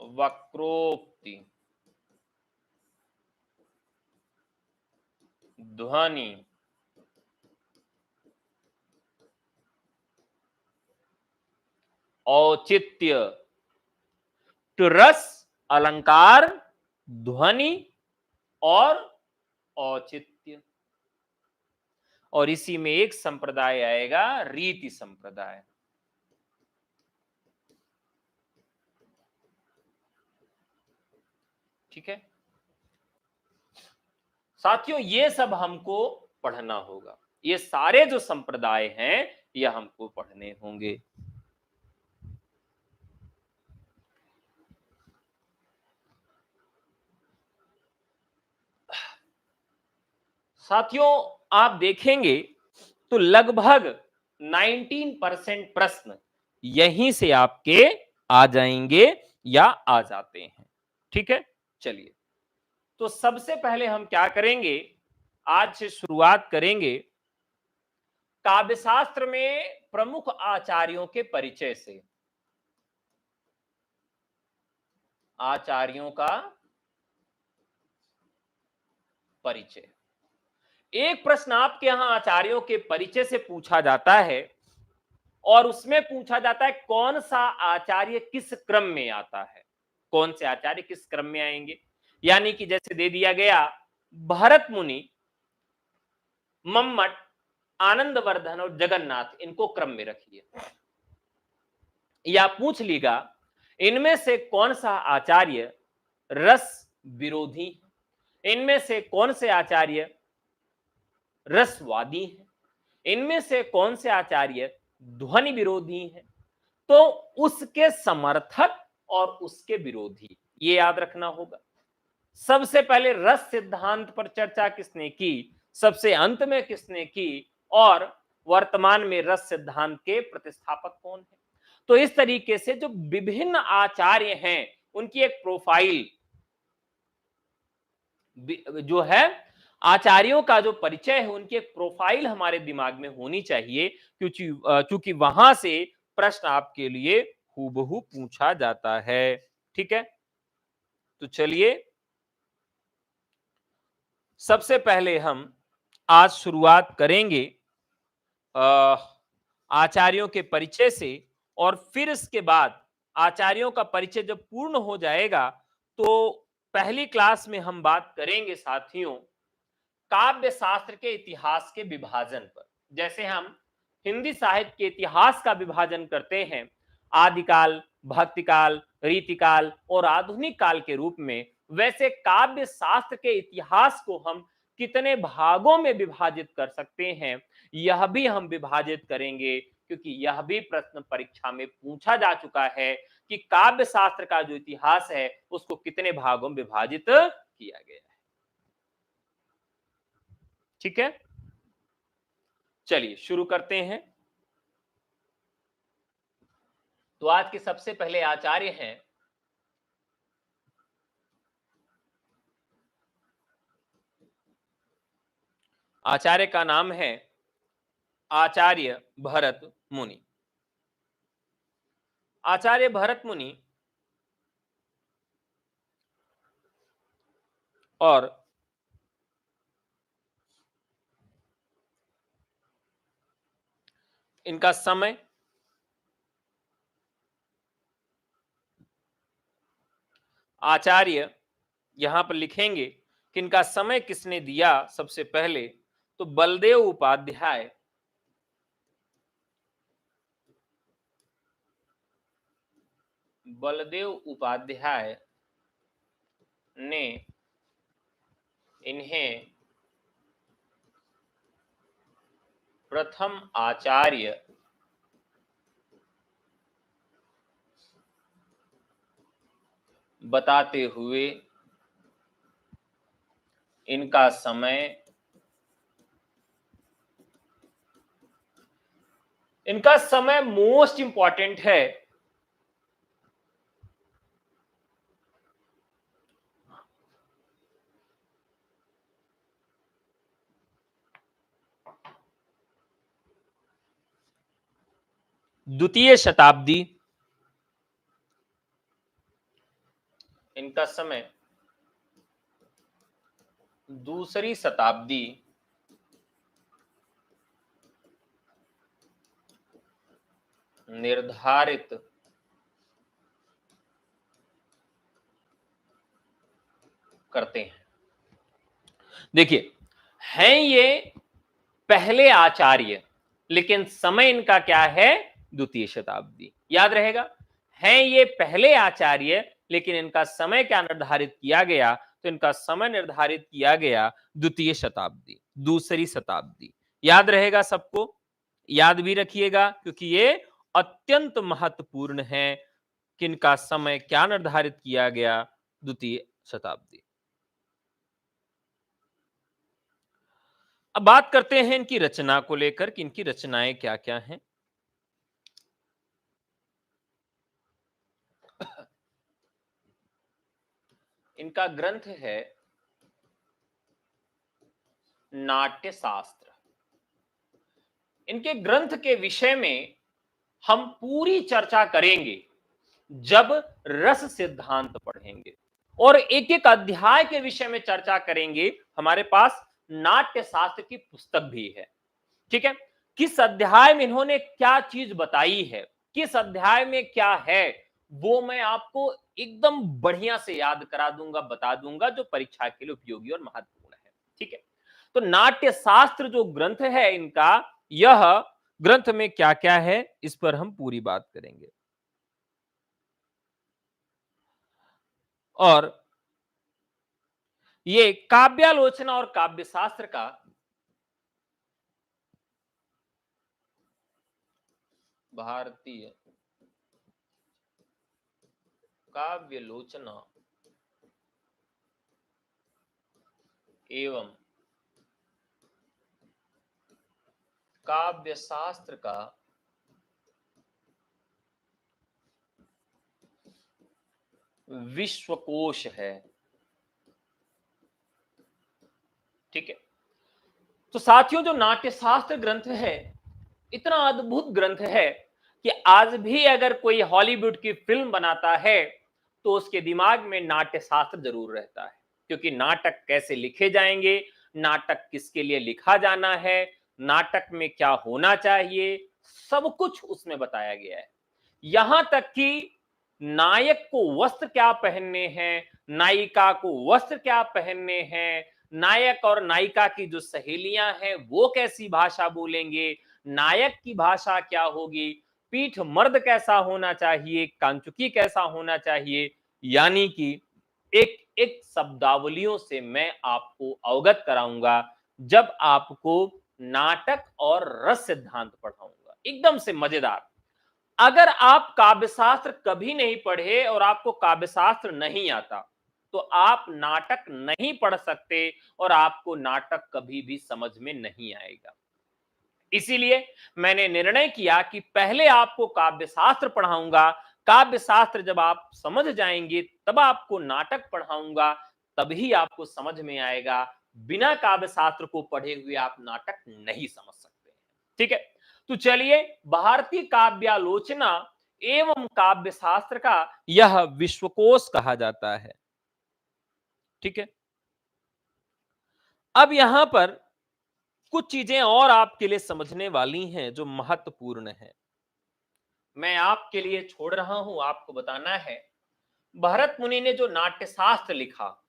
वक्रोक्ति, ध्वनि, औचित्य। तो रस, अलंकार, ध्वनि और औचित्य। और इसी में एक संप्रदाय आएगा, रीति संप्रदाय। ठीक है साथियों, ये सब हमको पढ़ना होगा। ये सारे जो संप्रदाय हैं, ये हमको पढ़ने होंगे। साथियों, आप देखेंगे तो लगभग 19% प्रश्न यहीं से आपके आ जाएंगे या आ जाते हैं। ठीक है, चलिए, तो सबसे पहले हम क्या करेंगे, आज से शुरुआत करेंगे काव्यशास्त्र में प्रमुख आचार्यों के परिचय से। आचार्यों का परिचय। एक प्रश्न आपके यहां आचार्यों के परिचय से पूछा जाता है और उसमें पूछा जाता है कौन सा आचार्य किस क्रम में आता है। कौन से आचार्य किस क्रम में आएंगे, यानी कि जैसे दे दिया गया भरत मुनि, मम्मट, आनंदवर्धन और जगन्नाथ, इनको क्रम में रखिए। या पूछ लीगा इनमें से कौन सा आचार्य रस विरोधी, इनमें से कौन से आचार्य रसवादी हैं, इनमें से कौन से आचार्य ध्वनि विरोधी हैं, तो उसके समर्थक और उसके विरोधी, ये याद रखना होगा। सबसे पहले रस सिद्धांत पर चर्चा किसने की, सबसे अंत में किसने की, और वर्तमान में रस सिद्धांत के प्रतिस्थापक कौन है। तो इस तरीके से जो विभिन्न आचार्य हैं, उनकी एक प्रोफाइल जो है, आचार्यों का जो परिचय है, उनकी एक प्रोफाइल हमारे दिमाग में होनी चाहिए, क्योंकि वहां से प्रश्न आपके लिए हूबहू पूछा जाता है। ठीक है, तो चलिए सबसे पहले हम आज शुरुआत करेंगे आचार्यों के परिचय से, और फिर इसके बाद आचार्यों का परिचय जब पूर्ण हो जाएगा तो पहली क्लास में हम बात करेंगे साथियों काव्य शास्त्र के इतिहास के विभाजन पर। जैसे हम हिंदी साहित्य के इतिहास का विभाजन करते हैं आदिकाल, भक्तिकाल, रीतिकाल और आधुनिक काल के रूप में, वैसे काव्य शास्त्र के इतिहास को हम कितने भागों में विभाजित कर सकते हैं, यह भी हम विभाजित करेंगे, क्योंकि यह भी प्रश्न परीक्षा में पूछा जा चुका है कि काव्य शास्त्र का जो इतिहास है उसको कितने भागों में विभाजित किया गया है। ठीक है, चलिए शुरू करते हैं। तो आज के सबसे पहले आचार्य हैं आचार्य का नाम है आचार्य भरत मुनि। आचार्य भरत मुनि और इनका समय आचार्य यहां पर लिखेंगे कि इनका समय किसने दिया। सबसे पहले तो बलदेव उपाध्याय बलदेव उपाध्याय ने इन्हें प्रथम आचार्य बताते हुए इनका समय मोस्ट इंपॉर्टेंट है। द्वितीय शताब्दी, इनका समय दूसरी शताब्दी निर्धारित करते हैं। देखिए, हैं ये पहले आचार्य, लेकिन समय इनका क्या है? द्वितीय शताब्दी। याद रहेगा, हैं ये पहले आचार्य, लेकिन इनका समय क्या निर्धारित किया गया? तो इनका समय निर्धारित किया गया द्वितीय शताब्दी, दूसरी शताब्दी। याद रहेगा सबको, याद भी रखिएगा, क्योंकि ये अत्यंत महत्वपूर्ण है कि इनका समय क्या निर्धारित किया गया? द्वितीय शताब्दी। अब बात करते हैं इनकी रचना को लेकर कि इनकी रचनाएं क्या क्या हैं। इनका ग्रंथ है नाट्य शास्त्र। इनके ग्रंथ के विषय में हम पूरी चर्चा करेंगे जब रस सिद्धांत पढ़ेंगे, और एक एक अध्याय के विषय में चर्चा करेंगे। हमारे पास नाट्य शास्त्र की पुस्तक भी है, ठीक है। किस अध्याय में इन्होंने क्या चीज बताई है, किस अध्याय में क्या है, वो मैं आपको एकदम बढ़िया से याद करा दूंगा, बता दूंगा, जो परीक्षा के लिए उपयोगी और महत्वपूर्ण है, ठीक है। तो नाट्य शास्त्र जो ग्रंथ है इनका, यह ग्रंथ में क्या क्या है, इस पर हम पूरी बात करेंगे। और ये काव्यालोचना और काव्य शास्त्र का भारतीय काव्यालोचना एवं काव्य शास्त्र का विश्वकोश है, ठीक है। तो साथियों, जो नाट्य शास्त्र ग्रंथ है, इतना अद्भुत ग्रंथ है कि आज भी अगर कोई हॉलीवुड की फिल्म बनाता है तो उसके दिमाग में नाट्य शास्त्र जरूर रहता है, क्योंकि नाटक कैसे लिखे जाएंगे, नाटक किसके लिए लिखा जाना है, नाटक में क्या होना चाहिए, सब कुछ उसमें बताया गया है। यहां तक कि नायक को वस्त्र क्या पहनने हैं, नायिका को वस्त्र क्या पहनने हैं, नायक और नायिका की जो सहेलियां हैं वो कैसी भाषा बोलेंगे, नायक की भाषा क्या होगी, पीठ मर्द कैसा होना चाहिए, कांचुकी कैसा होना चाहिए, यानी कि एक एक शब्दावलियों से मैं आपको अवगत कराऊंगा जब आपको नाटक और रस सिद्धांत पढ़ाऊंगा, एकदम से मजेदार। अगर आप काव्यशास्त्र कभी नहीं पढ़े और आपको काव्यशास्त्र नहीं आता, तो आप नाटक नहीं पढ़ सकते और आपको नाटक कभी भी समझ में नहीं आएगा। इसीलिए मैंने निर्णय किया कि पहले आपको काव्य शास्त्र पढ़ाऊंगा, काव्य शास्त्र जब आप समझ जाएंगे तब आपको नाटक पढ़ाऊंगा, तभी आपको समझ में आएगा। बिना काव्य शास्त्र को पढ़े हुए आप नाटक नहीं समझ सकते। ठीक है, तो चलिए, भारतीय काव्यालोचना एवं काव्य शास्त्र का यह विश्वकोश कहा जाता है। ठीक है, अब यहां पर कुछ चीजें और आपके लिए समझने वाली हैं जो महत्वपूर्ण है। मैं आपके लिए छोड़ रहा हूं, आपको बताना है। भरत मुनि ने जो नाट्यशास्त्र लिखा,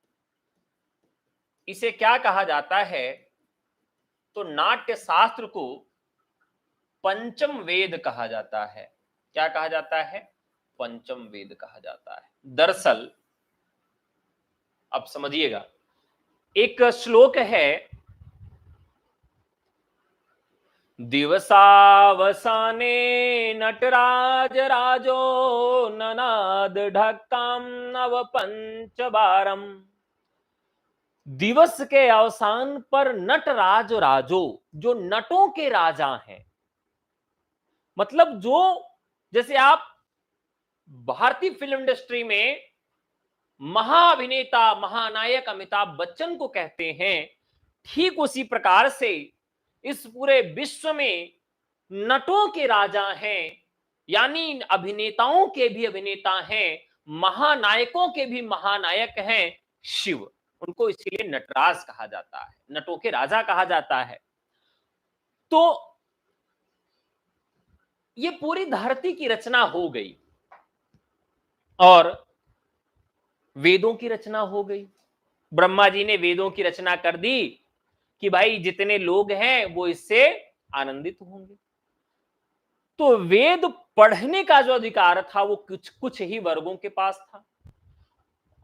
इसे क्या कहा जाता है? तो नाट्यशास्त्र को पंचम वेद कहा जाता है। क्या कहा जाता है? पंचम वेद कहा जाता है। दरअसल अब समझिएगा, एक श्लोक है, दिवसावसाने नटराज राजो ननाद ढक्काम नव पंचबारम। दिवस के अवसान पर नटराज राजो, जो नटों के राजा हैं, मतलब जो, जैसे आप भारतीय फिल्म इंडस्ट्री में महाअभिनेता महानायक अमिताभ बच्चन को कहते हैं, ठीक उसी प्रकार से इस पूरे विश्व में नटों के राजा हैं, यानी अभिनेताओं के भी अभिनेता हैं, महानायकों के भी महानायक हैं शिव। उनको इसीलिए नटराज कहा जाता है, नटों के राजा कहा जाता है। तो ये पूरी धरती की रचना हो गई और वेदों की रचना हो गई। ब्रह्मा जी ने वेदों की रचना कर दी कि भाई जितने लोग हैं वो इससे आनंदित होंगे। तो वेद पढ़ने का जो अधिकार था वो कुछ कुछ ही वर्गों के पास था,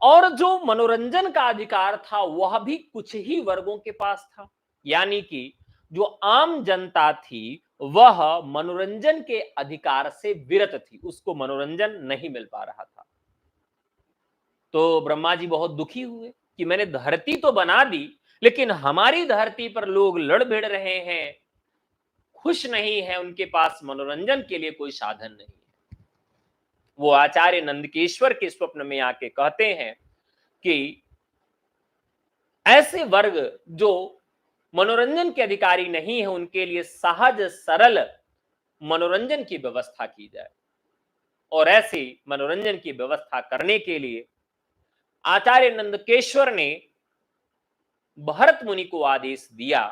और जो मनोरंजन का अधिकार था वह भी कुछ ही वर्गों के पास था। यानी कि जो आम जनता थी वह मनोरंजन के अधिकार से विरत थी, उसको मनोरंजन नहीं मिल पा रहा था। तो ब्रह्मा जी बहुत दुखी हुए कि मैंने धरती तो बना दी, लेकिन हमारी धरती पर लोग लड़ भिड़ रहे हैं, खुश नहीं है, उनके पास मनोरंजन के लिए कोई साधन नहीं है। वो आचार्य नंदकेश्वर के स्वप्न में आके कहते हैं कि ऐसे वर्ग जो मनोरंजन के अधिकारी नहीं है, उनके लिए सहज सरल मनोरंजन की व्यवस्था की जाए। और ऐसी मनोरंजन की व्यवस्था करने के लिए आचार्य नंदकेश्वर ने भरत मुनि को आदेश दिया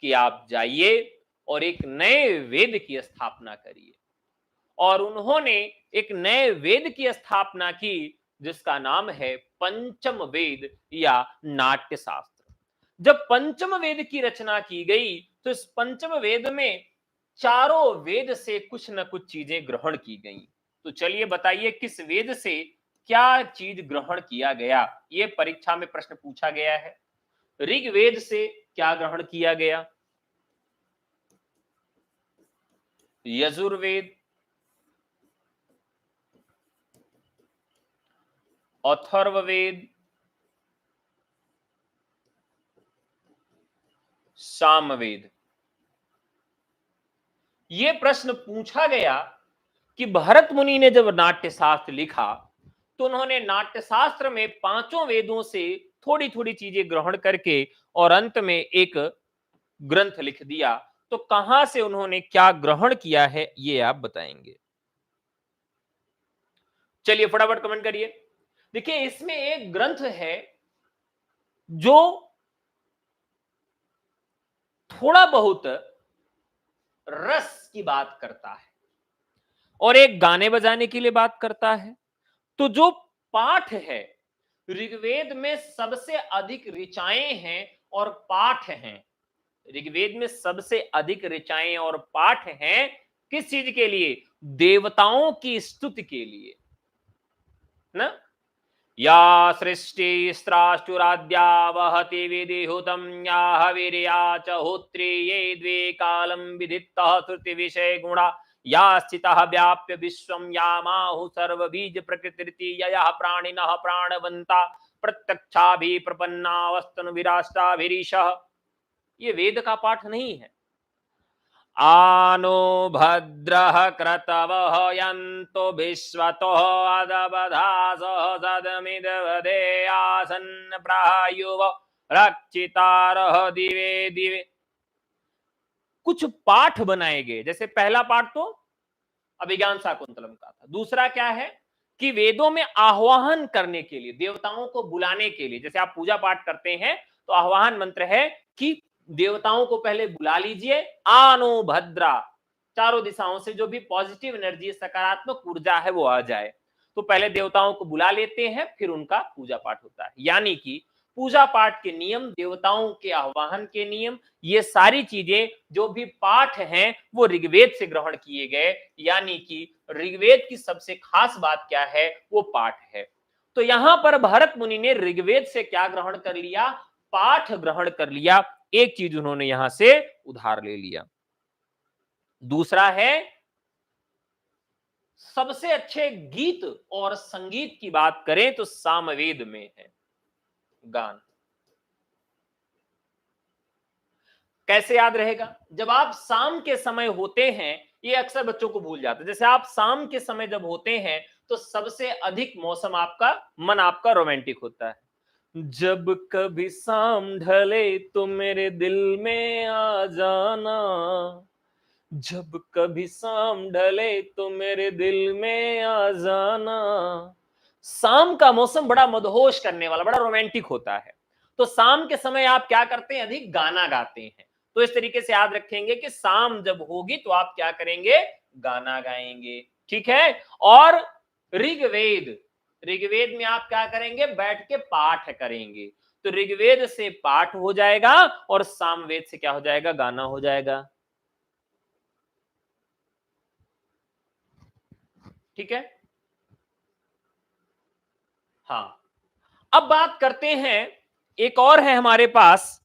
कि आप जाइए और एक नए वेद की स्थापना करिए। और उन्होंने एक नए वेद की स्थापना की जिसका नाम है पंचम वेद या नाट्य शास्त्र। जब पंचम वेद की रचना की गई तो इस पंचम वेद में चारों वेद से कुछ न कुछ चीजें ग्रहण की गई। तो चलिए बताइए, किस वेद से क्या चीज ग्रहण किया गया? ये परीक्षा में प्रश्न पूछा गया है। ऋग्वेद से क्या ग्रहण किया गया? यजुर्वेद, अथर्ववेद, सामवेद। ये प्रश्न पूछा गया कि भरत मुनि ने जब नाट्यशास्त्र लिखा तो उन्होंने नाट्यशास्त्र में पांचों वेदों से थोड़ी थोड़ी चीजें ग्रहण करके और अंत में एक ग्रंथ लिख दिया। तो कहां से उन्होंने क्या ग्रहण किया है ये आप बताएंगे? चलिए फटाफट कमेंट करिए। देखिए, इसमें एक ग्रंथ है जो थोड़ा बहुत रस की बात करता है और एक गाने बजाने के लिए बात करता है। तो जो पाठ है, ऋग्वेद में सबसे अधिक ऋचाएं हैं और पाठ हैं। ऋग्वेद में सबसे अधिक ऋचाएं और पाठ हैं किस चीज के लिए? देवताओं की स्तुति के लिए ना। या सृष्टिस्त्राष्टुराद्या वहति विधिहुतं या हविर्या च होत्रे ये द्वे कालं विदित्तः श्रुति विषय गुणा या स्थितः व्याप्य विश्वं यामाहु सर्वबीज प्रकृतिरिति ययः प्राणिनः प्राणवन्ता प्रत्यक्षाभि प्रपन्नावस्तनु विराष्टाभिरीशः। ये वेद का पाठ नहीं है। आनो भद्रः क्रतवः यन्तु विश्वतो अदबधासः सदमिदवदे आसन्न प्रायुव रक्षितारः दिवे दिवे। कुछ पाठ बनाए गए, जैसे पहला पाठ तो अभिज्ञान शाकुंतलम का था। दूसरा क्या है कि वेदों में आह्वान करने के लिए, देवताओं को बुलाने के लिए, जैसे आप पूजा पाठ करते हैं तो आह्वान मंत्र है कि देवताओं को पहले बुला लीजिए, आनो भद्रा, चारों दिशाओं से जो भी पॉजिटिव एनर्जी, सकारात्मक ऊर्जा है वो आ जाए। तो पहले देवताओं को बुला लेते हैं, फिर उनका पूजा पाठ होता है। यानी कि पूजा पाठ के नियम, देवताओं के आह्वान के नियम, ये सारी चीजें जो भी पाठ हैं वो ऋग्वेद से ग्रहण किए गए। यानी कि ऋग्वेद की सबसे खास बात क्या है, वो पाठ है। तो यहां पर भरत मुनि ने ऋग्वेद से क्या ग्रहण कर लिया, पाठ ग्रहण कर लिया। एक चीज उन्होंने यहां से उधार ले लिया। दूसरा है, सबसे अच्छे गीत और संगीत की बात करें तो सामवेद में है गान। कैसे याद रहेगा, जब आप शाम के समय होते हैं, ये अक्सर बच्चों को भूल जाते हैं, जैसे आप शाम के समय जब होते हैं तो सबसे अधिक मौसम आपका, मन आपका रोमांटिक होता है। जब कभी शाम ढले तो मेरे दिल में आ जाना, जब कभी शाम ढले तो मेरे दिल में आ जाना। शाम का मौसम बड़ा मदहोश करने वाला, बड़ा रोमांटिक होता है। तो शाम के समय आप क्या करते हैं, अधिक गाना गाते हैं। तो इस तरीके से याद रखेंगे कि शाम जब होगी तो आप क्या करेंगे, गाना गाएंगे। ठीक है। और ऋग्वेद, ऋग्वेद में आप क्या करेंगे, बैठ के पाठ करेंगे। तो ऋग्वेद से पाठ हो जाएगा और सामवेद से क्या हो जाएगा, गाना हो जाएगा। ठीक है। हाँ, अब बात करते हैं, एक और है हमारे पास,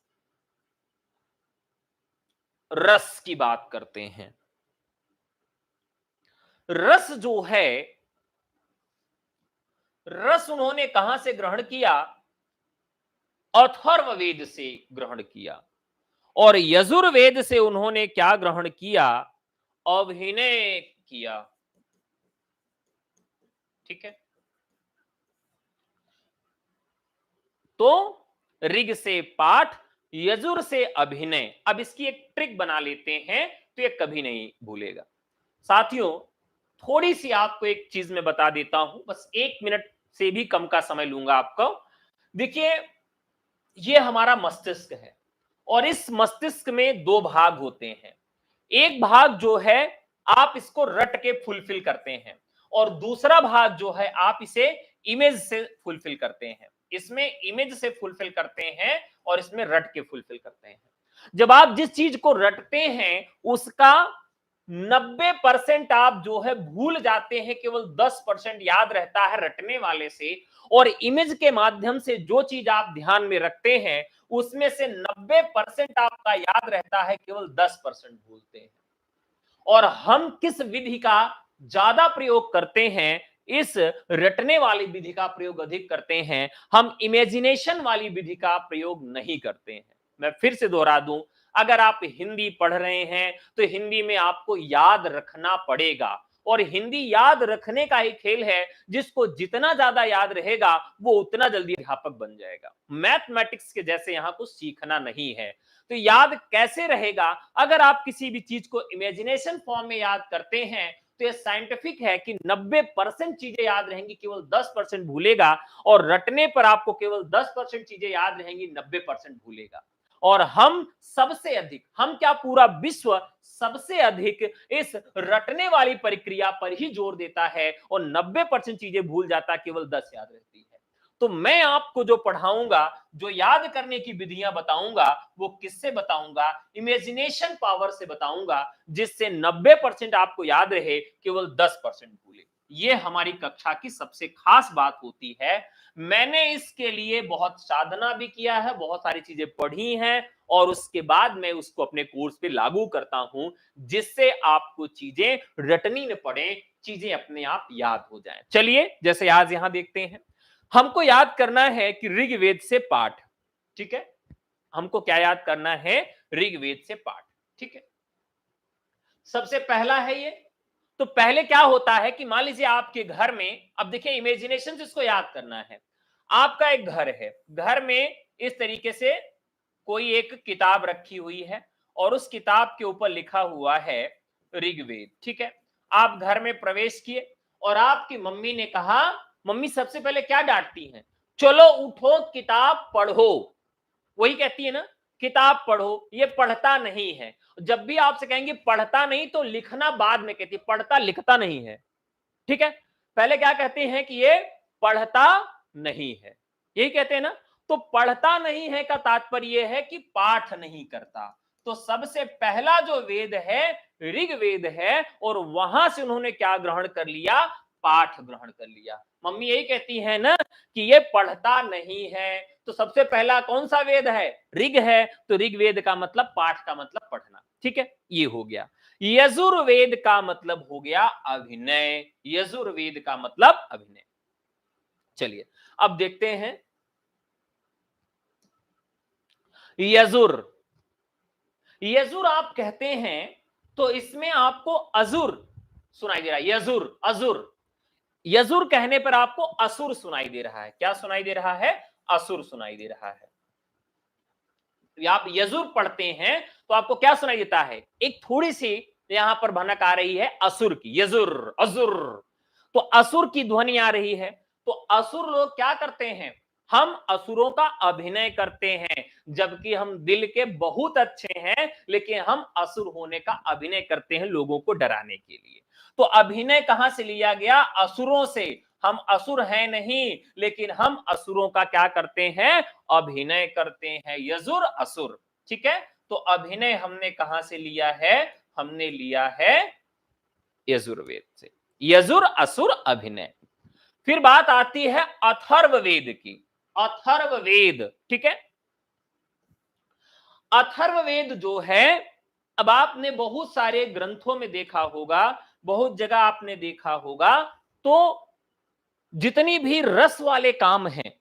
रस की बात करते हैं। रस जो है, रस उन्होंने कहां से ग्रहण किया, अथर्ववेद से ग्रहण किया। और यजुर्वेद से उन्होंने क्या ग्रहण किया, अभिनय किया। ठीक है। तो ऋग से पाठ, यजुर से अभिनय। अब इसकी एक ट्रिक बना लेते हैं तो ये कभी नहीं भूलेगा। साथियों, थोड़ी सी आपको एक चीज मैं बता देता हूं, बस 1 मिनट से भी कम का समय लूंगा आपको। देखिए, ये हमारा मस्तिष्क है और इस मस्तिष्क में दो भाग होते हैं। एक भाग जो है आप इसको रट के फुलफिल करते हैं, और दूसरा भाग जो है आप इसे इमेज से फुलफिल करते हैं। इसमें इमेज से फुलफिल करते हैं और इसमें रट के फुलफिल करते हैं। जब आप जिस चीज को रटते हैं उसका 90% आप जो है भूल जाते हैं, केवल 10% याद रहता है रटने वाले से। और इमेज के माध्यम से जो चीज आप ध्यान में रखते हैं उसमें से 90% आपका याद रहता है, केवल 10% भूलते हैं। और हम किस विधि का ज्यादा प्रयोग करते हैं, इस रटने वाली विधि का प्रयोग अधिक करते हैं, हम इमेजिनेशन वाली विधि का प्रयोग नहीं करते हैं। मैं फिर से दोहरा दूं, अगर आप हिंदी पढ़ रहे हैं तो हिंदी में आपको याद रखना पड़ेगा, और हिंदी याद रखने का ही खेल है। जिसको जितना ज्यादा याद रहेगा वो उतना जल्दी अध्यापक बन जाएगा। मैथमेटिक्स के जैसे यहां कुछ सीखना नहीं है। तो याद कैसे रहेगा, अगर आप किसी भी चीज को इमेजिनेशन फॉर्म में याद करते हैं तो ये साइंटिफिक है कि 90% चीजें याद रहेंगी, केवल 10% भूलेगा। और रटने पर आपको केवल 10% चीजें याद रहेंगी, 90% भूलेगा। और हम सबसे अधिक, हम क्या पूरा विश्व सबसे अधिक इस रटने वाली प्रक्रिया पर ही जोर देता है, और 90% चीजें भूल जाता, केवल 10 याद रहती है। तो मैं आपको जो पढ़ाऊंगा, जो याद करने की विधियां बताऊंगा, वो किससे बताऊंगा, इमेजिनेशन पावर से बताऊंगा, जिससे 90% आपको याद रहे, केवल 10% भूले। ये हमारी कक्षा की सबसे खास बात होती है। मैंने इसके लिए बहुत साधना भी किया है, बहुत सारी चीजें पढ़ी हैं, और उसके बाद मैं उसको अपने कोर्स पे लागू करता हूं, जिससे आपको चीजें रटनी न पड़े, चीजें अपने आप याद हो जाएं। चलिए, जैसे आज यहां देखते हैं, हमको याद करना है कि ऋग्वेद से पाठ। ठीक है, हमको क्या याद करना है, ऋग्वेद से पाठ। ठीक है। सबसे पहला है ये। तो पहले क्या होता है कि मान लीजिए आपके घर में, अब देखिए इमेजिनेशन से इसको याद करना है। आपका एक घर है, घर में इस तरीके से कोई एक किताब रखी हुई है और उस किताब के ऊपर लिखा हुआ है ऋग्वेद, ठीक है। आप घर में प्रवेश किए और आपकी मम्मी ने कहा, मम्मी सबसे पहले क्या डांटती हैं, चलो उठो किताब पढ़ो। वही कहती है ना, किताब पढ़ो, ये पढ़ता नहीं है। जब भी आपसे कहेंगे पढ़ता नहीं तो लिखना बाद में कहती है, पढ़ता लिखता नहीं है, ठीक है। पहले क्या कहते हैं कि ये पढ़ता नहीं है, यही कहते हैं ना। तो पढ़ता नहीं है का तात्पर्य है कि पाठ नहीं करता। तो सबसे पहला जो वेद है ऋग्वेद है, और वहां से उन्होंने क्या ग्रहण कर लिया, पाठ ग्रहण कर लिया। मम्मी यही कहती है ना कि ये पढ़ता नहीं है, तो सबसे पहला कौन सा वेद है, ऋग है। तो ऋग्वेद का मतलब पाठ का मतलब पढ़ना, ठीक है, ये हो गया। यजुर्वेद का मतलब हो गया अभिनय, यजुर्वेद का मतलब अभिनय। चलिए अब देखते हैं यजुर। यजुर आप कहते हैं तो इसमें आपको अजुर सुनाई दे रहा है, यजुर अजुर। यजुर कहने पर आपको असुर सुनाई दे रहा है। क्या सुनाई दे रहा है, असुर सुनाई दे रहा है। आप यजुर पढ़ते हैं तो आपको क्या सुनाई देता है, एक थोड़ी सी यहां पर भनक आ रही है असुर की, यजुर असुर। तो असुर की ध्वनि आ रही है। तो असुर लोग क्या करते हैं, हम असुरों का अभिनय करते हैं, जबकि हम दिल के बहुत अच्छे हैं, लेकिन हम असुर होने का अभिनय करते हैं लोगों को डराने के लिए। तो अभिनय कहां से लिया गया, असुरों से। हम असुर हैं नहीं, लेकिन हम असुरों का क्या करते हैं, अभिनय करते हैं, यजुर असुर, ठीक है। तो अभिनय हमने कहां से लिया है, हमने लिया है यजुर्वेद से, यजुर असुर अभिनय। फिर बात आती है अथर्ववेद की, अथर्ववेद, ठीक है। अथर्ववेद जो है, अब आपने बहुत सारे ग्रंथों में देखा होगा, बहुत जगह आपने देखा होगा, तो जितनी भी रस वाले काम हैं,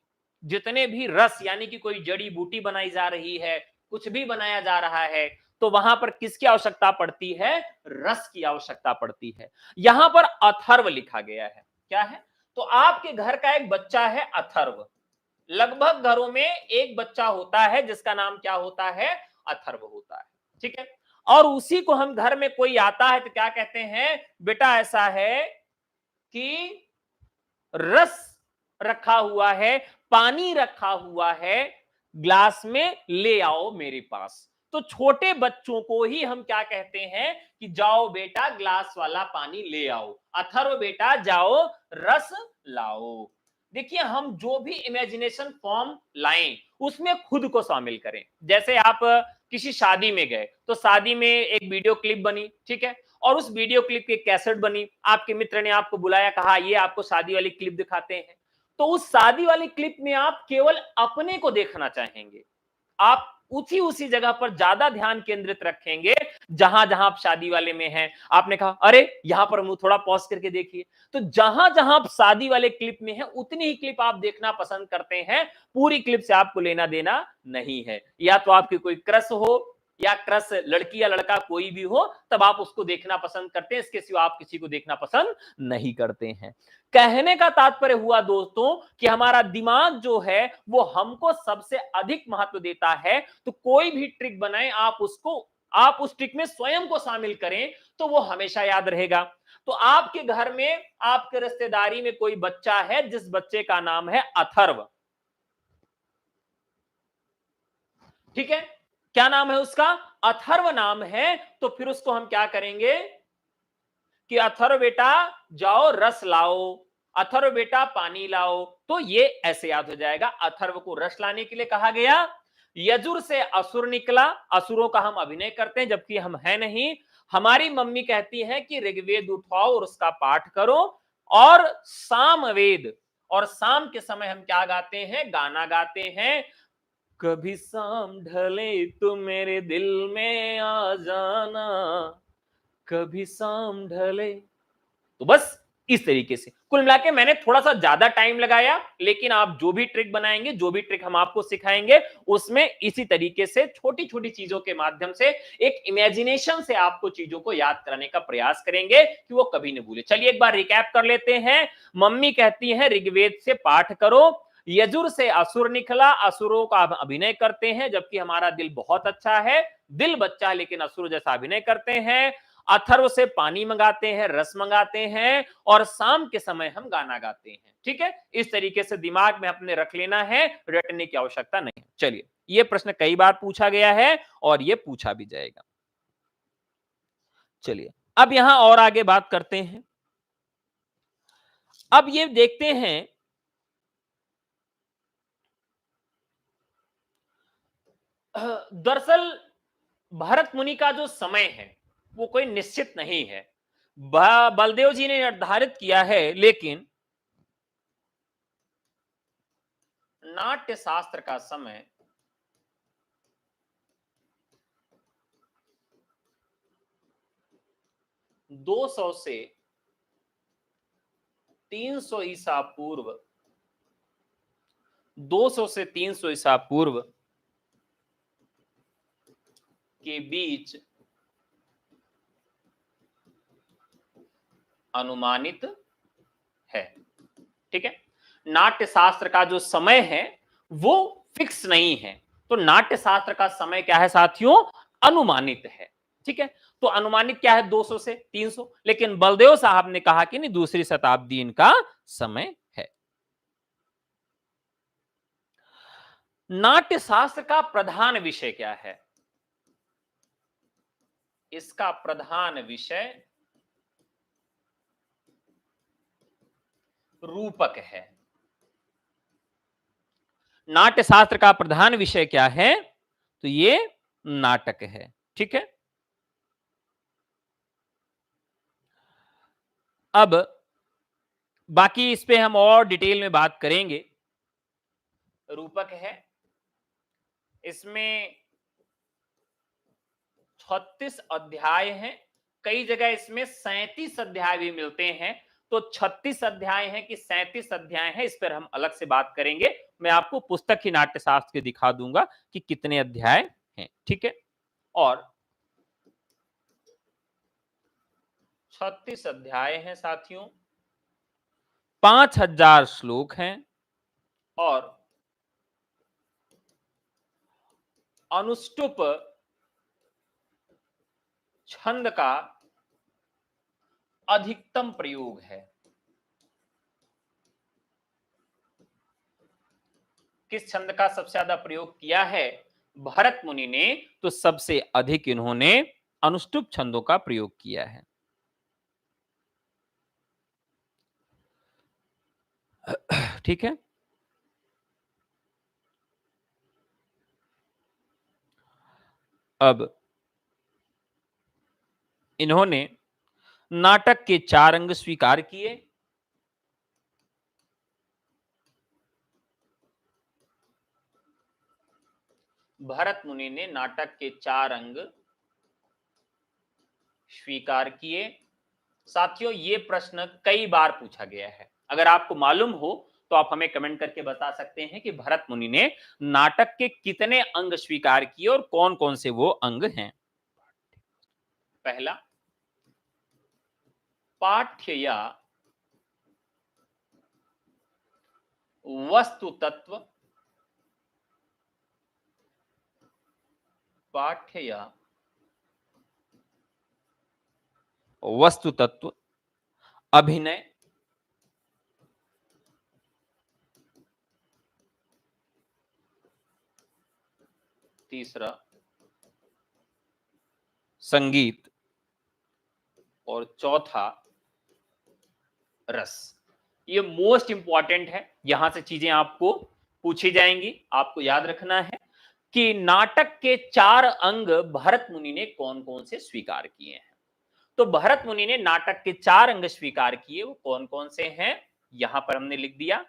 जितने भी रस यानी कि कोई जड़ी बूटी बनाई जा रही है, कुछ भी बनाया जा रहा है, तो वहां पर किसकी आवश्यकता पड़ती है, रस की आवश्यकता पड़ती है। यहां पर अथर्व लिखा गया है, क्या है, तो आपके घर का एक बच्चा है अथर्व। लगभग घरों में एक बच्चा होता है जिसका नाम क्या होता है, अथर्व होता है, ठीक है। और उसी को हम घर में कोई आता है तो क्या कहते हैं, बेटा ऐसा है कि रस रखा हुआ है, पानी रखा हुआ है, ग्लास में ले आओ मेरे पास। तो छोटे बच्चों को ही हम क्या कहते हैं कि जाओ बेटा ग्लास वाला पानी ले आओ, अथर्व बेटा जाओ रस लाओ। देखिए हम जो भी इमेजिनेशन फॉर्म लाएं उसमें खुद को शामिल करें। जैसे आप किसी शादी में गए तो शादी में एक वीडियो क्लिप बनी, ठीक है, और उस वीडियो क्लिप की कैसेट बनी, आपके मित्र ने आपको बुलाया, कहा ये आपको शादी वाली क्लिप दिखाते हैं। तो उस शादी वाली क्लिप में आप केवल अपने को देखना चाहेंगे, आप उसी जगह पर ज्यादा ध्यान केंद्रित रखेंगे जहां जहां आप शादी वाले में हैं। आपने कहा अरे यहां पर मुंह थोड़ा पॉज करके देखिए, तो जहां जहां आप शादी वाले क्लिप में हैं उतनी ही क्लिप आप देखना पसंद करते हैं, पूरी क्लिप से आपको लेना देना नहीं है। या तो आपकी कोई क्रश हो, या क्रश लड़की या लड़का कोई भी हो, तब आप उसको देखना पसंद करते हैं, इसके सिवा आप किसी को देखना पसंद नहीं करते हैं। कहने का तात्पर्य हुआ दोस्तों कि हमारा दिमाग जो है वो हमको सबसे अधिक महत्व देता है। तो कोई भी ट्रिक बनाए आप उस ट्रिक में स्वयं को शामिल करें तो वो हमेशा याद रहेगा। तो आपके घर में आपके रिश्तेदारी में कोई बच्चा है जिस बच्चे का नाम है अथर्व, ठीक है, क्या नाम है उसका, अथर्व नाम है। तो फिर उसको हम क्या करेंगे कि अथर्व बेटा जाओ रस लाओ, अथर्व बेटा पानी लाओ। तो ये ऐसे याद हो जाएगा, अथर्व को रस लाने के लिए कहा गया। यजुर से असुर निकला, असुरों का हम अभिनय करते हैं जबकि हम हैं नहीं। हमारी मम्मी कहती है कि ऋग्वेद उठाओ और उसका पाठ करो। और सामवेद, और शाम के समय हम क्या गाते हैं, गाना गाते हैं, कभी शाम ढले तो मेरे दिल में आ जाना, कभी शाम ढले। तो बस इस तरीके से कुल मिला के मैंने थोड़ा सा ज्यादा टाइम लगाया, लेकिन आप जो भी ट्रिक बनाएंगे, जो भी ट्रिक हम आपको सिखाएंगे, उसमें इसी तरीके से छोटी छोटी चीजों के माध्यम से एक इमेजिनेशन से आपको चीजों को याद कराने का प्रयास करेंगे कि वो कभी नहीं भूले। चलिए एक बार रिकैप कर लेते हैं। मम्मी कहती है ऋग्वेद से पाठ करो, यजुर से असुर निकला, असुरों का अभिनय करते हैं, जबकि हमारा दिल बहुत अच्छा है, दिल बच्चा लेकिन असुर जैसा अभिनय करते हैं। अथर्व से पानी मंगाते हैं, रस मंगाते हैं, और शाम के समय हम गाना गाते हैं। ठीक है, इस तरीके से दिमाग में अपने रख लेना है, रटने की आवश्यकता नहीं है। चलिए, ये प्रश्न कई बार पूछा गया है और ये पूछा भी जाएगा। चलिए अब यहां और आगे बात करते हैं। अब ये देखते हैं, दरअसल भरत मुनि का जो समय है वो कोई निश्चित नहीं है, बलदेव जी ने निर्धारित किया है, लेकिन नाट्य शास्त्र का समय 200 से 300 ईसा पूर्व, 200 से 300 ईसा पूर्व के बीच अनुमानित है। ठीक है, नाट्य शास्त्र का जो समय है वो फिक्स नहीं है, तो नाट्य शास्त्र का समय क्या है साथियों, अनुमानित है। ठीक है, तो अनुमानित क्या है, 200 से 300, लेकिन बलदेव साहब ने कहा कि नहीं, दूसरी शताब्दी इनका समय है। नाट्य शास्त्र का प्रधान विषय क्या है, इसका प्रधान विषय रूपक है। नाट्य शास्त्र का प्रधान विषय क्या है, तो ये नाटक है। ठीक है, अब बाकी इस पे हम और डिटेल में बात करेंगे। रूपक है, इसमें 36 अध्याय हैं, कई जगह इसमें 37 अध्याय भी मिलते हैं, तो 36 अध्याय हैं कि 37 अध्याय हैं, इस पर हम अलग से बात करेंगे। मैं आपको पुस्तक ही नाट्यशास्त्र की दिखा दूंगा कि कितने अध्याय हैं। ठीक है, और 36 अध्याय हैं साथियों, 5000 श्लोक हैं, और अनुष्टुप छंद का अधिकतम प्रयोग है। किस छंद का सबसे ज्यादा प्रयोग किया है भरत मुनि ने, तो सबसे अधिक इन्होंने अनुष्टुप छंदों का प्रयोग किया है। ठीक है, अब इन्होंने नाटक के 4 अंग स्वीकार किए। भरत मुनि ने नाटक के 4 अंग स्वीकार किए। साथियों, ये प्रश्न कई बार पूछा गया है, अगर आपको मालूम हो तो आप हमें कमेंट करके बता सकते हैं कि भरत मुनि ने नाटक के कितने अंग स्वीकार किए और कौन कौन से वो अंग हैं। पहला, पाठ्य या वस्तु तत्व, पाठ्य या वस्तु तत्व, अभिनय, तीसरा संगीत, और चौथा रस। ये मोस्ट इंपॉर्टेंट है, यहां से चीजें आपको पूछी जाएंगी, आपको याद रखना है कि नाटक के 4 अंग भरत मुनि ने कौन कौन से स्वीकार किए हैं। तो भरत मुनि ने नाटक के 4 अंग स्वीकार किए, वो कौन कौन से हैं, यहां पर हमने लिख दिया,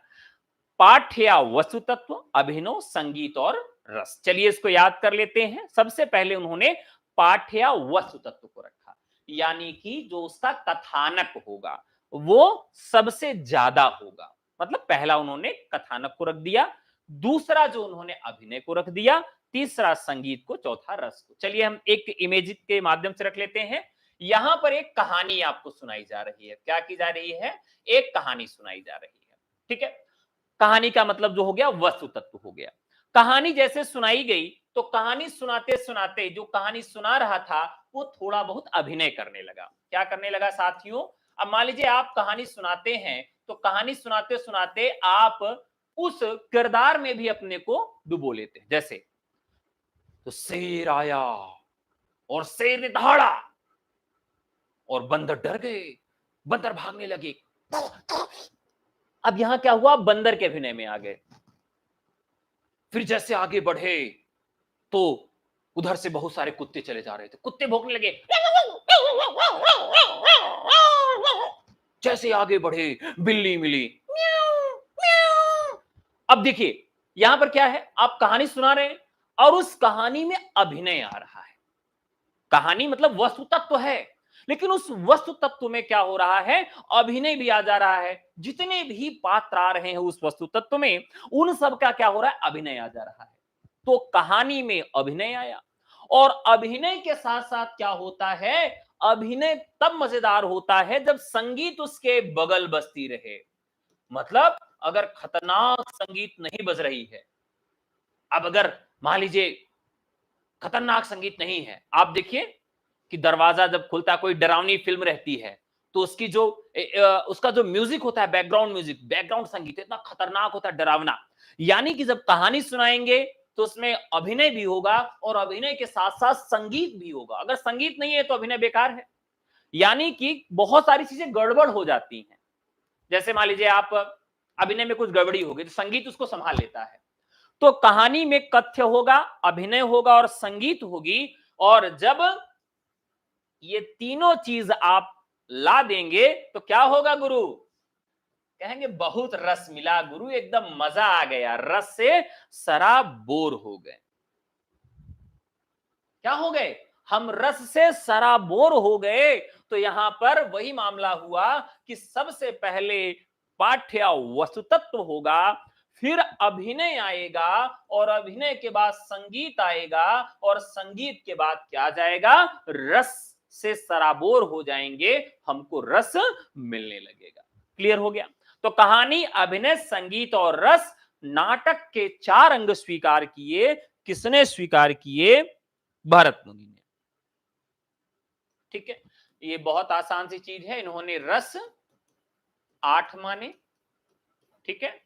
पाठ्य या वस्तु तत्व, अभिनव, संगीत और रस। चलिए इसको याद कर लेते हैं। सबसे पहले उन्होंने पाठ्य या वस्तु तत्व को रखा, यानी कि जो उसका कथानक होगा, वो सबसे ज्यादा होगा। मतलब पहला उन्होंने कथानक को रख दिया, दूसरा जो उन्होंने अभिनय को रख दिया, तीसरा संगीत को, चौथा रस को। चलिए हम एक इमेज के माध्यम से रख लेते हैं। यहां पर एक कहानी आपको सुनाई जा रही है। क्या की जा रही है? एक कहानी सुनाई जा रही है। ठीक है, कहानी का मतलब जो हो गया वस्तु तत्व हो गया। कहानी जैसे सुनाई गई तो कहानी सुनाते सुनाते जो कहानी सुना रहा था वो थोड़ा बहुत अभिनय करने लगा। क्या करने लगा साथियों? अब मान लीजिए आप कहानी सुनाते हैं तो कहानी सुनाते सुनाते आप उस किरदार में भी अपने को डुबो लेते हैं। जैसे तो शेर आया और शेर ने दहाड़ा और बंदर डर गए, बंदर भागने लगे। अब यहां क्या हुआ? बंदर के अभिनय में आ गए। फिर जैसे आगे बढ़े तो उधर से बहुत सारे कुत्ते चले जा रहे थे, कुत्ते भौंकने लगे। जैसे आगे बढ़े बिल्ली मिली, अब देखिए यहां पर क्या है, आप कहानी सुना रहे हैं और उस कहानी में अभिनय आ रहा है। कहानी मतलब वस्तु तत्व है, लेकिन उस वस्तु तत्व में क्या हो रहा है? अभिनय भी आ जा रहा है। जितने भी पात्र आ रहे हैं उस वस्तु तत्व में, उन सब का क्या हो रहा है? अभिनय आ जा रहा है। तो कहानी में अभिनय आया और अभिनय के साथ साथ क्या होता है? अभिनय तब मजेदार होता है जब संगीत उसके बगल बजती रहे। मतलब अगर खतरनाक संगीत नहीं बज रही है, अब अगर मान लीजिए खतरनाक संगीत नहीं है, आप देखिए कि दरवाजा जब खुलता है, कोई डरावनी फिल्म रहती है तो उसकी जो उसका जो म्यूजिक होता है, बैकग्राउंड म्यूजिक, बैकग्राउंड संगीत इतना खतरनाक होता है, डरावना। यानी कि जब कहानी सुनाएंगे तो उसमें अभिनय भी होगा और अभिनय के साथ साथ संगीत भी होगा। अगर संगीत नहीं है तो अभिनय बेकार है। यानी कि बहुत सारी चीजें गड़बड़ हो जाती हैं। जैसे मान लीजिए आप अभिनय में कुछ गड़बड़ी होगी तो संगीत उसको संभाल लेता है। तो कहानी में कथ्य होगा, अभिनय होगा और संगीत होगी। और जब ये तीनों चीज आप ला देंगे तो क्या होगा गुरु? कहेंगे बहुत रस मिला गुरु, एकदम मजा आ गया, रस से सराबोर हो गए। क्या हो गए? हम रस से सराबोर हो गए। तो यहां पर वही मामला हुआ कि सबसे पहले पाठ्य वस्तु तत्व होगा, फिर अभिनय आएगा और अभिनय के बाद संगीत आएगा और संगीत के बाद क्या जाएगा? रस से सराबोर हो जाएंगे, हमको रस मिलने लगेगा। क्लियर हो गया? तो कहानी, अभिनय, संगीत और रस, नाटक के 4 अंग स्वीकार किए। किसने स्वीकार किए? भरत मुनि ने। ठीक है, ये बहुत आसान सी चीज है। इन्होंने रस 8 माने, ठीक है,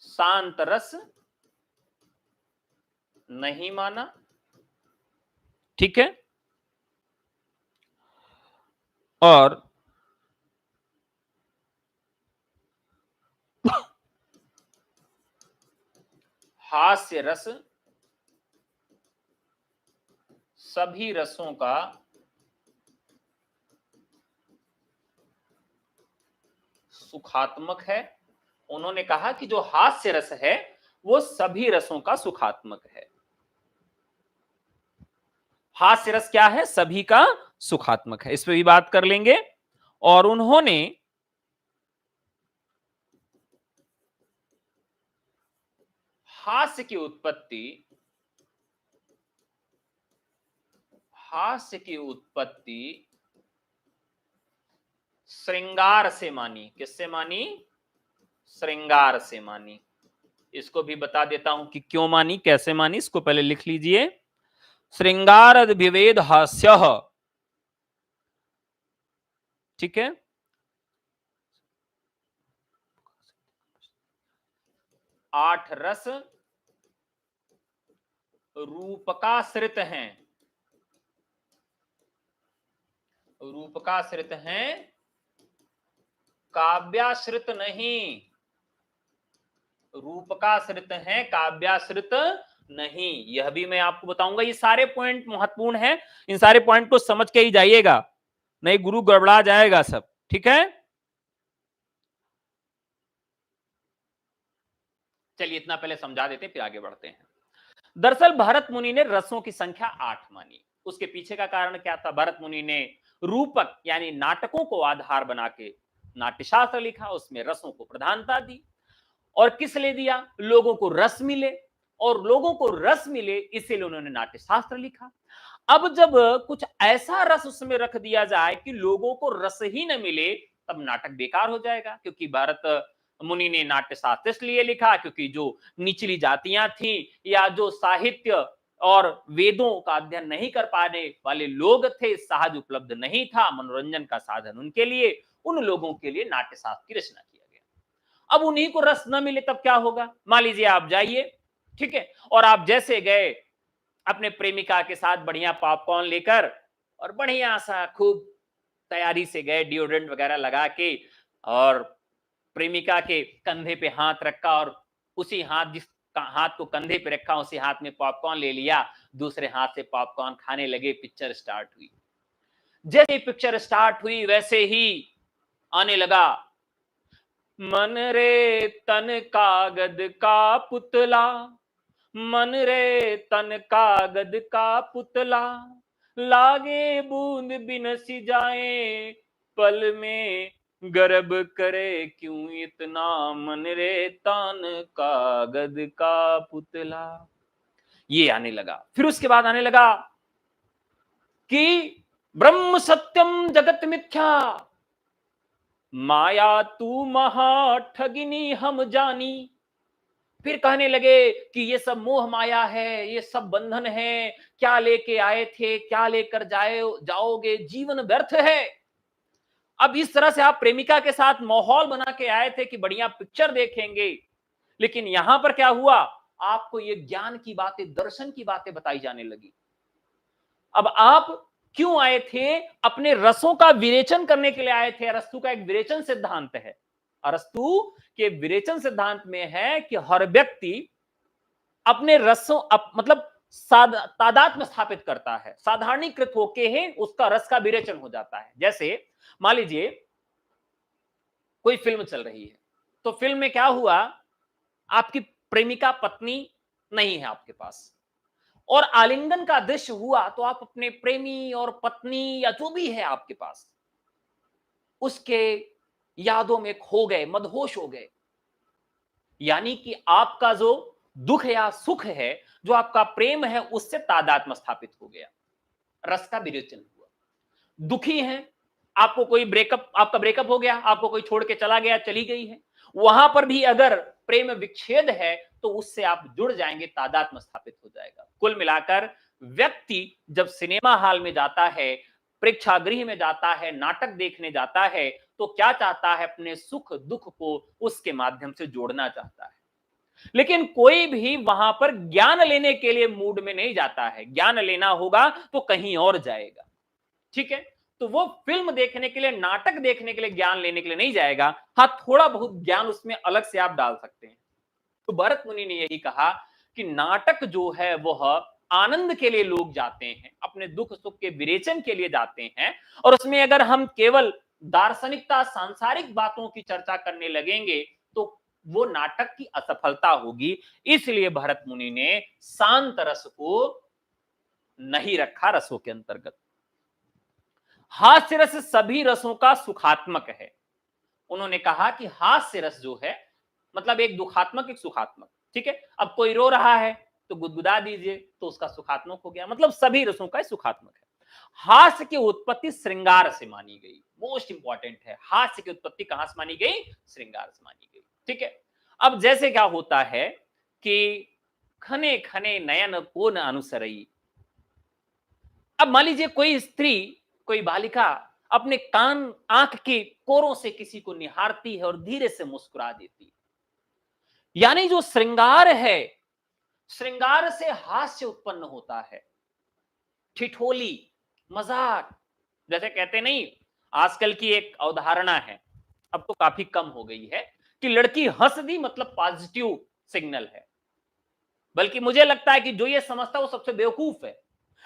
शांत रस नहीं माना, ठीक है, और हास्य रस सभी रसों का सुखात्मक है। उन्होंने कहा कि जो हास्य रस है वो सभी रसों का सुखात्मक है। हास्य रस क्या है? सभी का सुखात्मक है। इस पे भी बात कर लेंगे। और उन्होंने हास्य की उत्पत्ति, हास्य की उत्पत्ति श्रृंगार से मानी। किससे मानी? श्रृंगार से मानी। इसको भी बता देता हूं कि क्यों मानी, कैसे मानी। इसको पहले लिख लीजिए। श्रृंगार विभेद हास्य, ठीक है, 8 रस रूपकाश्रित हैं, रूपकाश्रित हैं, काव्याश्रित नहीं। रूपकाश्रित हैं, काव्याश्रित नहीं। यह भी मैं आपको बताऊंगा। ये सारे पॉइंट महत्वपूर्ण हैं, इन सारे पॉइंट को समझ के ही जाइएगा, नहीं गुरु गड़बड़ा जाएगा सब। ठीक है, चलिए इतना पहले समझा देते फिर आगे बढ़ते हैं। दरअसल भरत मुनि ने रसों की संख्या 8 मानी। उसके पीछे का कारण क्या था? भरत मुनि ने रूपक यानी नाटकों को आधार बना के नाट्यशास्त्र लिखा, उसमें रसों को प्रधानता दी। और किस लिए दिया? लोगों को रस मिले, और लोगों को रस मिले इसीलिए उन्होंने नाट्यशास्त्र लिखा। अब जब कुछ ऐसा रस उसमें रख दिया जाए कि लोगों को रस ही न मिले, तब नाटक बेकार हो जाएगा। क्योंकि भारत मुनि ने नाट्यशास्त्र इसलिए लिखा क्योंकि जो निचली जातियां थीं या जो साहित्य और वेदों का अध्ययन नहीं कर पाने वाले लोग थे, सहज उपलब्ध नहीं था मनोरंजन का साधन उनके लिए, उन लोगों के लिए नाट्यशास्त्र की रचना किया गया। अब उन्हीं को रस न मिले तब क्या होगा? मान लीजिए आप जाइए, ठीक है, और आप जैसे गए अपने प्रेमिका के साथ बढ़िया पॉपकॉर्न लेकर, और बढ़िया सा खूब तैयारी से गए, डिओड्रेंट वगैरह लगा के, और प्रेमिका के कंधे पे हाथ रखा, और उसी हाथ जिस हाथ को कंधे पे रखा उसी हाथ में पॉपकॉर्न ले लिया, दूसरे हाथ से पॉपकॉर्न खाने लगे। पिक्चर स्टार्ट हुई। जैसे पिक्चर स्टार्ट हुई वैसे ही आने लगा, मन रे तन कागज का पुतला, मन रे तन कागज का पुतला, लागे बूंद बिनसी जाए, पल में गर्भ करे क्यों इतना, मन रे तन कागज का पुतला। ये आने लगा। फिर उसके बाद आने लगा कि ब्रह्म सत्यम जगत मिथ्या, माया तू महा ठगिनी हम जानी। फिर कहने लगे कि ये सब मोह माया है, ये सब बंधन है, क्या लेके आए थे, क्या लेकर जाओगे, जीवन व्यर्थ है। अब इस तरह से आप प्रेमिका के साथ माहौल बना के आए थे कि बढ़िया पिक्चर देखेंगे, लेकिन यहां पर क्या हुआ? आपको ये ज्ञान की बातें, दर्शन की बातें बताई जाने लगी। अब आप क्यों आए थे? अपने रसों का विरेचन करने के लिए आए थे। अरस्तु का एक विरेचन सिद्धांत है। अरस्तु के विरेचन सिद्धांत में है कि हर व्यक्ति अपने रसों मतलब तादात्म्य स्थापित करता है, साधारणीकृत होके ही उसका रस का विरेचन हो जाता है। जैसे मान लीजिए कोई फिल्म चल रही है, तो फिल्म में क्या हुआ, आपकी प्रेमिका पत्नी नहीं है आपके पास, और आलिंगन का दृश्य हुआ, तो आप अपने प्रेमी और पत्नी या जो भी है आपके पास, उसके यादों में खो गए, मदहोश हो गए। यानी कि आपका जो दुख या सुख है, जो आपका प्रेम है, उससे तादात्म्य स्थापित हो गया, रस का विरेचन हुआ। दुखी हैं, आपको कोई आपका ब्रेकअप हो गया, आपको कोई छोड़ के चला गया, चली गई है, वहां पर भी अगर प्रेम विच्छेद है तो उससे आप जुड़ जाएंगे, तादात्म्य स्थापित हो जाएगा। कुल मिलाकर व्यक्ति जब सिनेमा हॉल में जाता है, प्रेक्षागृह में जाता है, नाटक देखने जाता है, तो क्या चाहता है? अपने सुख दुख को उसके माध्यम से जोड़ना चाहता है। लेकिन कोई भी वहां पर ज्ञान लेने के लिए मूड में नहीं जाता है। ज्ञान लेना होगा तो कहीं और जाएगा, ठीक है? तो वो फिल्म देखने के लिए, नाटक देखने के लिए, ज्ञान लेने के लिए नहीं जाएगा। हाँ, थोड़ा बहुत ज्ञान उसमें अलग से आप डाल सकते हैं। तो भरत मुनि ने यही कहा कि नाटक जो है वह आनंद के लिए लोग जाते हैं, अपने दुख सुख के विरेचन के लिए जाते हैं, और उसमें अगर हम केवल दार्शनिकता, सांसारिक बातों की चर्चा करने लगेंगे तो वो नाटक की असफलता होगी। इसलिए भरत मुनि ने शांत रस को नहीं रखा रसों के अंतर्गत। हास्य रस सभी रसों का सुखात्मक है। उन्होंने कहा कि हास्य रस जो है, मतलब एक दुखात्मक एक सुखात्मक, ठीक है? अब कोई रो रहा है तो गुदगुदा दीजिए, तो उसका सुखात्मक हो गया। मतलब सभी रसों का सुखात्मक है। हास्य की उत्पत्ति श्रृंगार से मानी गई। मोस्ट इंपॉर्टेंट है, हास्य की उत्पत्ति कहां से मानी गई? श्रृंगार से मानी गई, ठीक है? अब जैसे क्या होता है कि खने खने नयन को न अनुसरई। अब मान लीजिए कोई स्त्री, कोई बालिका अपने कान, आंख के कोरों से किसी को निहारती है और धीरे से मुस्कुरा देती है। यानी जो श्रृंगार है, श्रृंगार से हास्य उत्पन्न होता है, ठिठोली, मजाक। जैसे कहते नहीं, आजकल की एक अवधारणा है, अब तो काफी कम हो गई है, कि लड़की हंस दी मतलब पॉजिटिव सिग्नल है। बल्कि मुझे लगता है कि जो ये समझता है वो सबसे बेवकूफ है।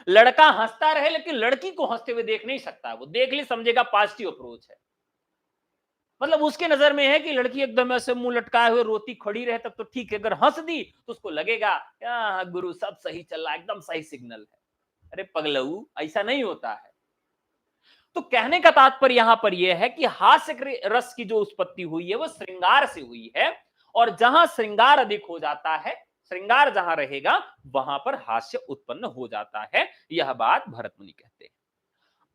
लड़का हंसता रहे लेकिन लड़की को हंसते हुए देख नहीं सकता, वो देख ली समझेगा पॉजिटिव अप्रोच है। मतलब उसके नजर में है कि लड़की एकदम ऐसे मुंह लटकाए हुए रोती खड़ी रहे तब तो ठीक है, अगर हंस दी तो उसको लगेगा गुरु सब सही चल रहा है, एकदम सही सिग्नल है। अरे पगलऊ, ऐसा नहीं होता है। तो कहने का तात्पर्य यहां पर यह है कि हास्य रस की जो उत्पत्ति हुई है वो श्रृंगार से हुई है, और जहां श्रृंगार अधिक हो जाता है, श्रृंगार जहां रहेगा वहां पर हास्य उत्पन्न हो जाता है। यह बात भरत मुनि कहते हैं।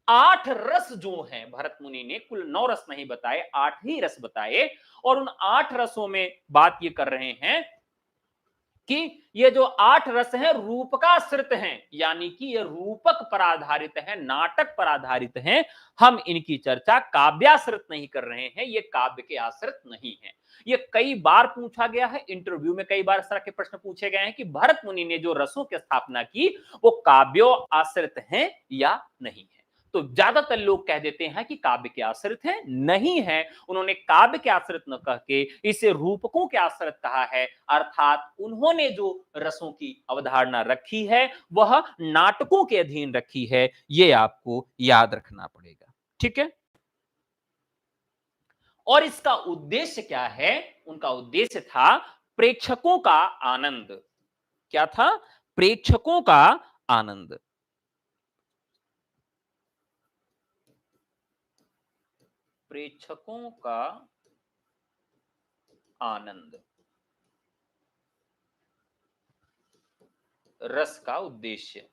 8 रस जो हैं, भरत मुनि ने कुल 9 रस नहीं बताए, 8 ही रस बताए, और उन 8 रसों में बात ये कर रहे हैं कि ये जो 8 रस हैं रूपकाश्रित हैं, यानी कि ये रूपक पर आधारित है, नाटक पर आधारित हैं। हम इनकी चर्चा काव्याश्रित नहीं कर रहे हैं, ये काव्य के आश्रित नहीं है। ये कई बार पूछा गया है, इंटरव्यू में कई बार इस तरह के प्रश्न पूछे गए हैं कि भरत मुनि ने जो रसों की स्थापना की वो काव्यो आश्रित हैं या नहीं है। तो ज्यादातर लोग कह देते हैं कि काव्य के आश्रित है, नहीं है। उन्होंने काव्य के आश्रित न कह के इसे रूपकों के आश्रित कहा है, अर्थात उन्होंने जो रसों की अवधारणा रखी है वह नाटकों के अधीन रखी है। ये आपको याद रखना पड़ेगा, ठीक है। और इसका उद्देश्य क्या है? उनका उद्देश्य था प्रेक्षकों का आनंद। क्या था? प्रेक्षकों का आनंद। प्रेक्षकों का आनंद रस का उद्देश्य,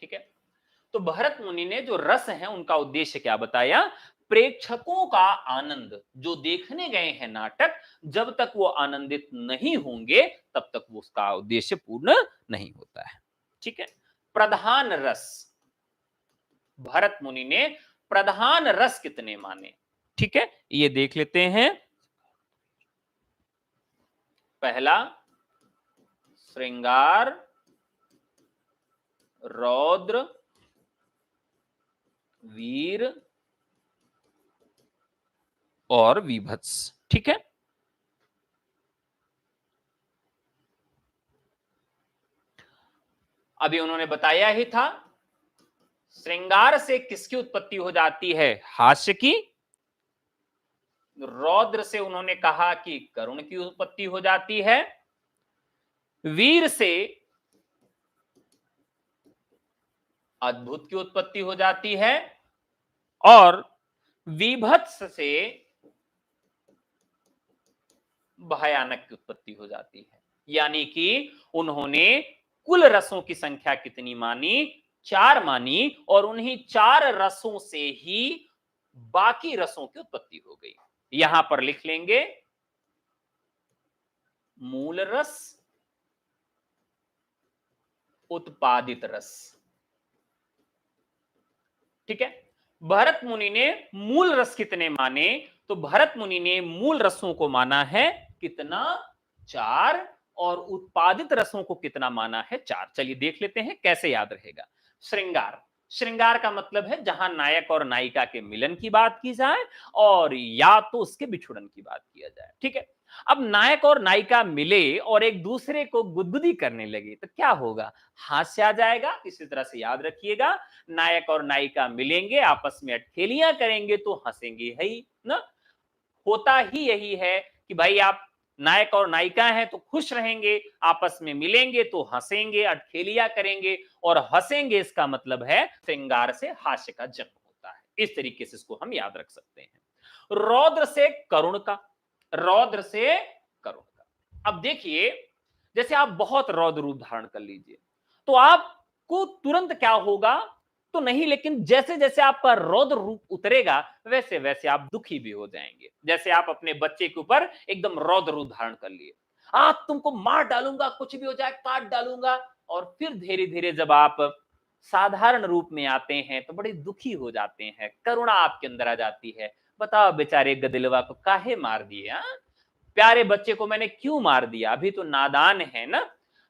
ठीक है। तो भरत मुनि ने जो रस है उनका उद्देश्य क्या बताया? प्रेक्षकों का आनंद। जो देखने गए हैं नाटक, जब तक वो आनंदित नहीं होंगे तब तक वो उसका उद्देश्य पूर्ण नहीं होता है, ठीक है। प्रधान रस, भरत मुनि ने प्रधान रस कितने माने, ठीक है, ये देख लेते हैं। पहला श्रृंगार, रौद्र, वीर और विभत्स, ठीक है। अभी उन्होंने बताया ही था, श्रृंगार से किसकी उत्पत्ति हो जाती है? हास्य की। रौद्र से उन्होंने कहा कि करुण की उत्पत्ति हो जाती है। वीर से अद्भुत की उत्पत्ति हो जाती है, और विभत्स से भयानक की उत्पत्ति हो जाती है। यानी कि उन्होंने कुल रसों की संख्या कितनी मानी? 4 मानी, और उन्हीं 4 रसों से ही बाकी रसों की उत्पत्ति हो गई। यहां पर लिख लेंगे मूल रस, उत्पादित रस, ठीक है। भरत मुनि ने मूल रस कितने माने? तो भरत मुनि ने मूल रसों को माना है कितना? 4। और उत्पादित रसों को कितना माना है? 4। चलिए देख लेते हैं कैसे याद रहेगा। श्रृंगार, श्रृंगार का मतलब है जहां नायक और नायिका के मिलन की बात की जाए और या तो उसके बिछुड़न की बात किया जाए, ठीक है। अब नायक और नायिका मिले और एक दूसरे को गुदगुदी करने लगे तो क्या होगा? हास्य आ जाएगा। इसी तरह से याद रखिएगा, नायक और नायिका मिलेंगे, आपस में अठखेलियां करेंगे तो हंसेंगे ही ना। होता ही यही है कि भाई आप नायक और नायिका हैं तो खुश रहेंगे, आपस में मिलेंगे तो हंसेंगे, अठखेलियां करेंगे, और हंसेंगे इसका मतलब है श्रृंगार से हास्य का जन्म होता है। इस तरीके से इसको हम याद रख सकते हैं। रौद्र से करुण का, रौद्र से करुण का। अब देखिए, जैसे आप बहुत रौद्र रूप धारण कर लीजिए तो आपको तुरंत क्या होगा तो नहीं, लेकिन जैसे जैसे आपका रौद्र रूप उतरेगा वैसे वैसे आप दुखी भी हो जाएंगे। जैसे आप अपने बच्चे के ऊपर एकदम रौद्र रूप धारण कर लिए, आज तुमको मार डालूंगा, कुछ भी हो जाए काट डालूंगा, और फिर धीरे धीरे जब आप साधारण रूप में आते हैं तो बड़े दुखी हो जाते हैं, करुणा आपके अंदर आ जाती है। बताओ बेचारे गदिलवा को काहे मार दिए? प्यारे बच्चे को मैंने क्यों मार दिया? अभी तो नादान है ना।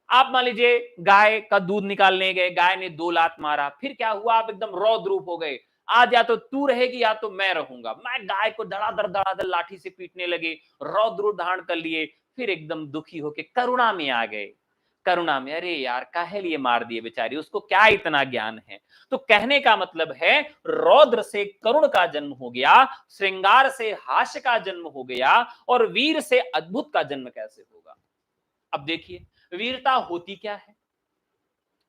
आप मान लीजिए गाय का दूध निकालने गए, गाय ने 2 लात मारा, फिर क्या हुआ? आप एकदम रौद्र रूप हो गए, आज या तो तू रहेगी या तो मैं रहूंगा। मैं गाय को धड़ाधड़ लाठी से पीटने लगे, रौद्र रूप धारण कर लिए, फिर एकदम दुखी होके करुणा में आ गए। करुणा में, अरे यार काहे लिए मार दिए बेचारी, उसको क्या इतना ज्ञान है? तो कहने का मतलब है रौद्र से करुण का जन्म हो गया, श्रृंगार से हास्य का जन्म हो गया, और वीर से अद्भुत का जन्म कैसे होगा? अब देखिए वीरता होती क्या है?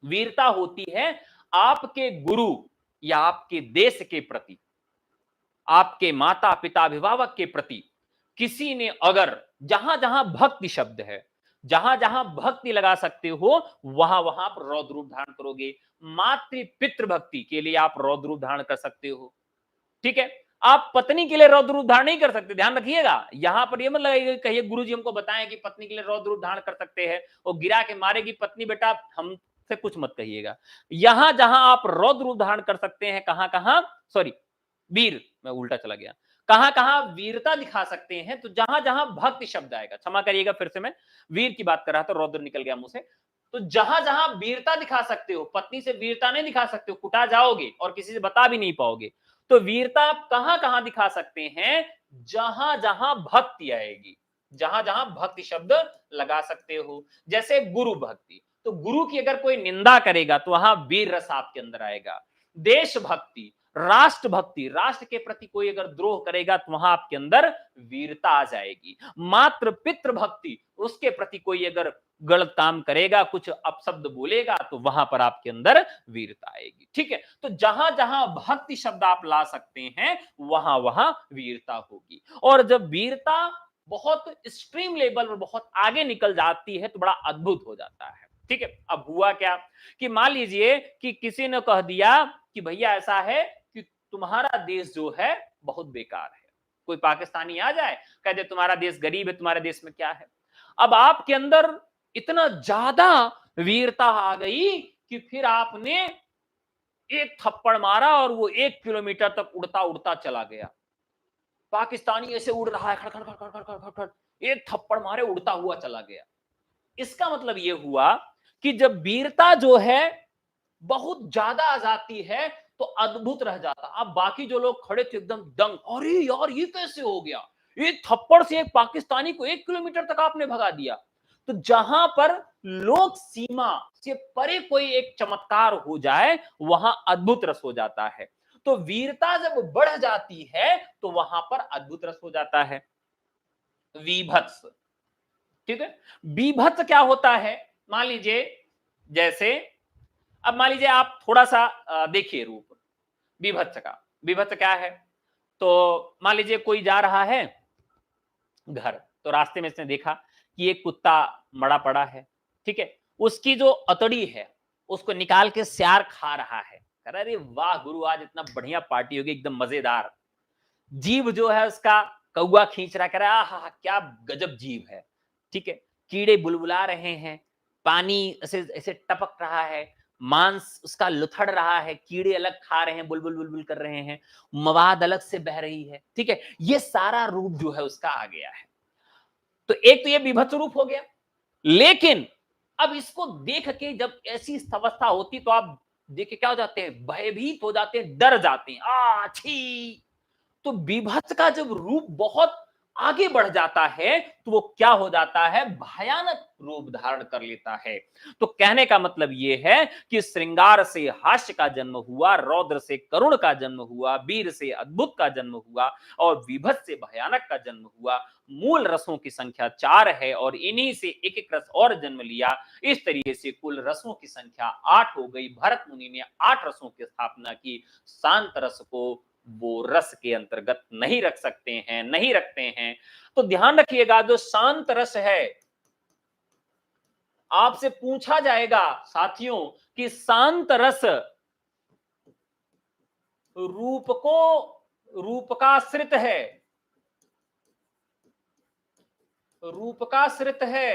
वीरता होती है आपके गुरु या आपके देश के प्रति, आपके माता पिता अभिभावक के प्रति किसी ने अगर, जहां जहां भक्ति शब्द है, जहां जहां भक्ति लगा सकते हो, वहां वहां आप रौद्र रूप धारण करोगे। मातृ पितृ भक्ति के लिए आप रौद्र रूप धारण कर सकते हो, ठीक है। आप पत्नी के लिए रौद्र रूप धारण नहीं कर सकते, ध्यान रखिएगा। यहां पर ये मत लगाइए कहिए गुरुजी हमको बताएं कि पत्नी के लिए रौद्र रूप धारण कर सकते हैं, वो गिरा के मारेगी पत्नी, बेटा हमसे कुछ मत कहिएगा। यहां जहां आप रौद्र रूप धारण कर सकते हैं, कहां कहां, सॉरी वीर, मैं उल्टा चला गया, कहां कहां वीरता दिखा सकते हैं, तो जहां जहां भक्ति शब्द आएगा, क्षमा करिएगा फिर से मैं वीर की बात कर रहा था, रौद्र निकल गया मुंह से। तो जहां जहां वीरता दिखा सकते हो, पत्नी से वीरता नहीं दिखा सकते हो, कुटा जाओगे और किसी से बता भी नहीं पाओगे। तो वीरता आप कहां कहां दिखा सकते हैं, जहां जहां भक्ति आएगी, जहां जहां भक्ति शब्द लगा सकते हो। जैसे गुरु भक्ति, तो गुरु की अगर कोई निंदा करेगा तो वहां वीर रस आपके अंदर आएगा। देशभक्ति, राष्ट्र भक्ति, राष्ट्र के प्रति कोई अगर द्रोह करेगा तो वहां आपके अंदर वीरता आ जाएगी। मातृ पितृ भक्ति, उसके प्रति कोई अगर गलत काम करेगा, कुछ अपशब्द बोलेगा, तो वहां पर आपके अंदर वीरता आएगी, ठीक है। तो जहां जहां भक्ति शब्द आप ला सकते हैं, वहां वहां वीरता होगी। और जब वीरता बहुत एक्सट्रीम लेवल पर बहुत आगे निकल जाती है तो बड़ा अद्भुत हो जाता है, ठीक है। अब हुआ क्या कि मान लीजिए कि किसी ने कह दिया कि भैया ऐसा है कि तुम्हारा देश जो है बहुत बेकार है। कोई पाकिस्तानी आ जाए, कह दे तुम्हारा देश गरीब है, तुम्हारे देश में क्या है। अब आपके अंदर इतना ज्यादा वीरता आ गई कि फिर आपने एक थप्पड़ मारा और वो 1 किलोमीटर तक उड़ता उड़ता चला गया। पाकिस्तानी ऐसे उड़ रहा है, खड़ खड़ खड़ खड़ खड़ खड़ खड़, एक थप्पड़ मारे उड़ता हुआ चला गया। इसका मतलब ये हुआ कि जब वीरता जो है बहुत ज्यादा आ जाती है तो अद्भुत रह जाता। अब बाकी जो लोग खड़े थे एकदम दंग, अरे यार ये कैसे हो गया, एक थप्पड़ से एक पाकिस्तानी को 1 किलोमीटर तक आपने भगा दिया। तो जहां पर लोक सीमा से परे कोई एक चमत्कार हो जाए, वहां अद्भुत रस हो जाता है। तो वीरता जब बढ़ जाती है तो वहां पर अद्भुत रस हो जाता है। विभत्स, ठीक है। बीभत्स क्या होता है, मान लीजिए जैसे, अब मान लीजिए आप थोड़ा सा देखिए रूप बीभत्स का। बीभत्स क्या है, तो मान लीजिए कोई जा रहा है घर, तो रास्ते में इसने देखा कि एक कुत्ता मरा पड़ा है, ठीक है। उसकी जो अतड़ी है उसको निकाल के सियार खा रहा है। कह रहा अरे वाह गुरु, आज इतना बढ़िया पार्टी होगी, एकदम मजेदार। जीव जो है उसका कौवा खींच रहा, कह रहा है क्या गजब जीव है, ठीक है। कीड़े बुलबुला रहे हैं, पानी ऐसे ऐसे टपक रहा है, मांस उसका लुथड़ रहा है, कीड़े अलग खा रहे हैं, बुलबुल बुलबुल कर रहे हैं, मवाद अलग से बह रही है, ठीक है। ये सारा रूप जो है उसका आ गया है। तो एक तो ये बीभत्स रूप हो गया। लेकिन अब इसको देख के जब ऐसी अवस्था होती तो आप देख के क्या हो जाते हैं, भयभीत हो जाते हैं, डर जाते हैं, छी। तो बीभत्स का जब रूप बहुत आगे बढ़ जाता है तो वो क्या हो जाता है, भयानक रूप धारण कर लेता है। तो कहने का मतलब ये है कि श्रृंगार से हास्य का जन्म हुआ, रौद्र से करुण का जन्म हुआ, वीर से अद्भुत का जन्म हुआ और विभत्स से भयानक का जन्म हुआ। मूल रसों की संख्या 4 है और इन्हीं से एक एक रस और जन्म लिया। इस तरीके से कुल रसों की संख्या 8 हो गई। भरत मुनि ने 8 रसों की स्थापना की। शांत रस को वो रस के अंतर्गत नहीं रख सकते हैं, नहीं रखते हैं। तो ध्यान रखिएगा, जो शांत रस है, आपसे पूछा जाएगा साथियों कि शांत रस रूप का आश्रित है, रूप का आश्रित है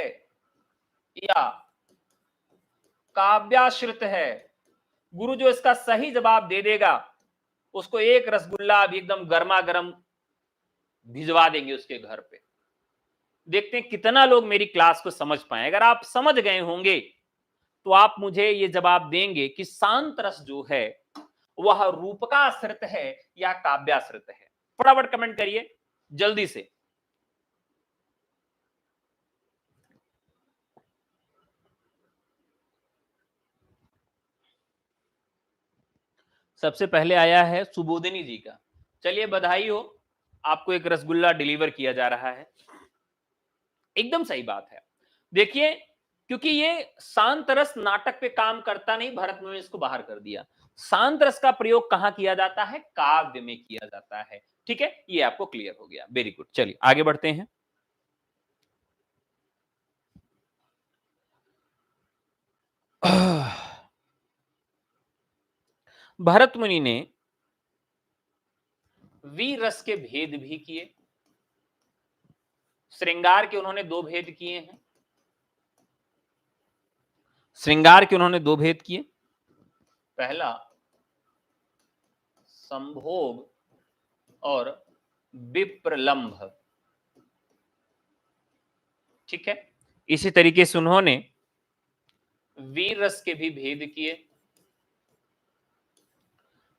या काव्याश्रित है। गुरु जो इसका सही जवाब दे देगा उसको एक रसगुल्ला भी एकदम गर्मा गर्म भिजवा देंगे उसके घर पे। देखते हैं कितना लोग मेरी क्लास को समझ पाए। अगर आप समझ गए होंगे तो आप मुझे ये जवाब देंगे कि शांत रस जो है वह रूप का आश्रित है या काव्याश्रित है। फटाफट कमेंट करिए जल्दी से। सबसे पहले आया है सुबोधिनी जी का। चलिए बधाई हो, आपको एक रसगुल्ला डिलीवर किया जा रहा है। एकदम सही बात है। देखिए क्योंकि ये शांत रस नाटक पे काम करता नहीं, भरत मुनि ने इसको बाहर कर दिया। शांत रस का प्रयोग कहां किया जाता है? काव्य में किया जाता है। ठीक है, ये आपको क्लियर हो गया, वेरी गुड। चलिए आगे बढ़ते हैं। भरत मुनि ने वीर रस के भेद भी किए। श्रृंगार के उन्होंने दो भेद किए हैं। श्रृंगार के उन्होंने दो भेद किए। पहला संभोग और विप्रलंभ। ठीक है, इसी तरीके से उन्होंने वीर रस के भी भेद किए।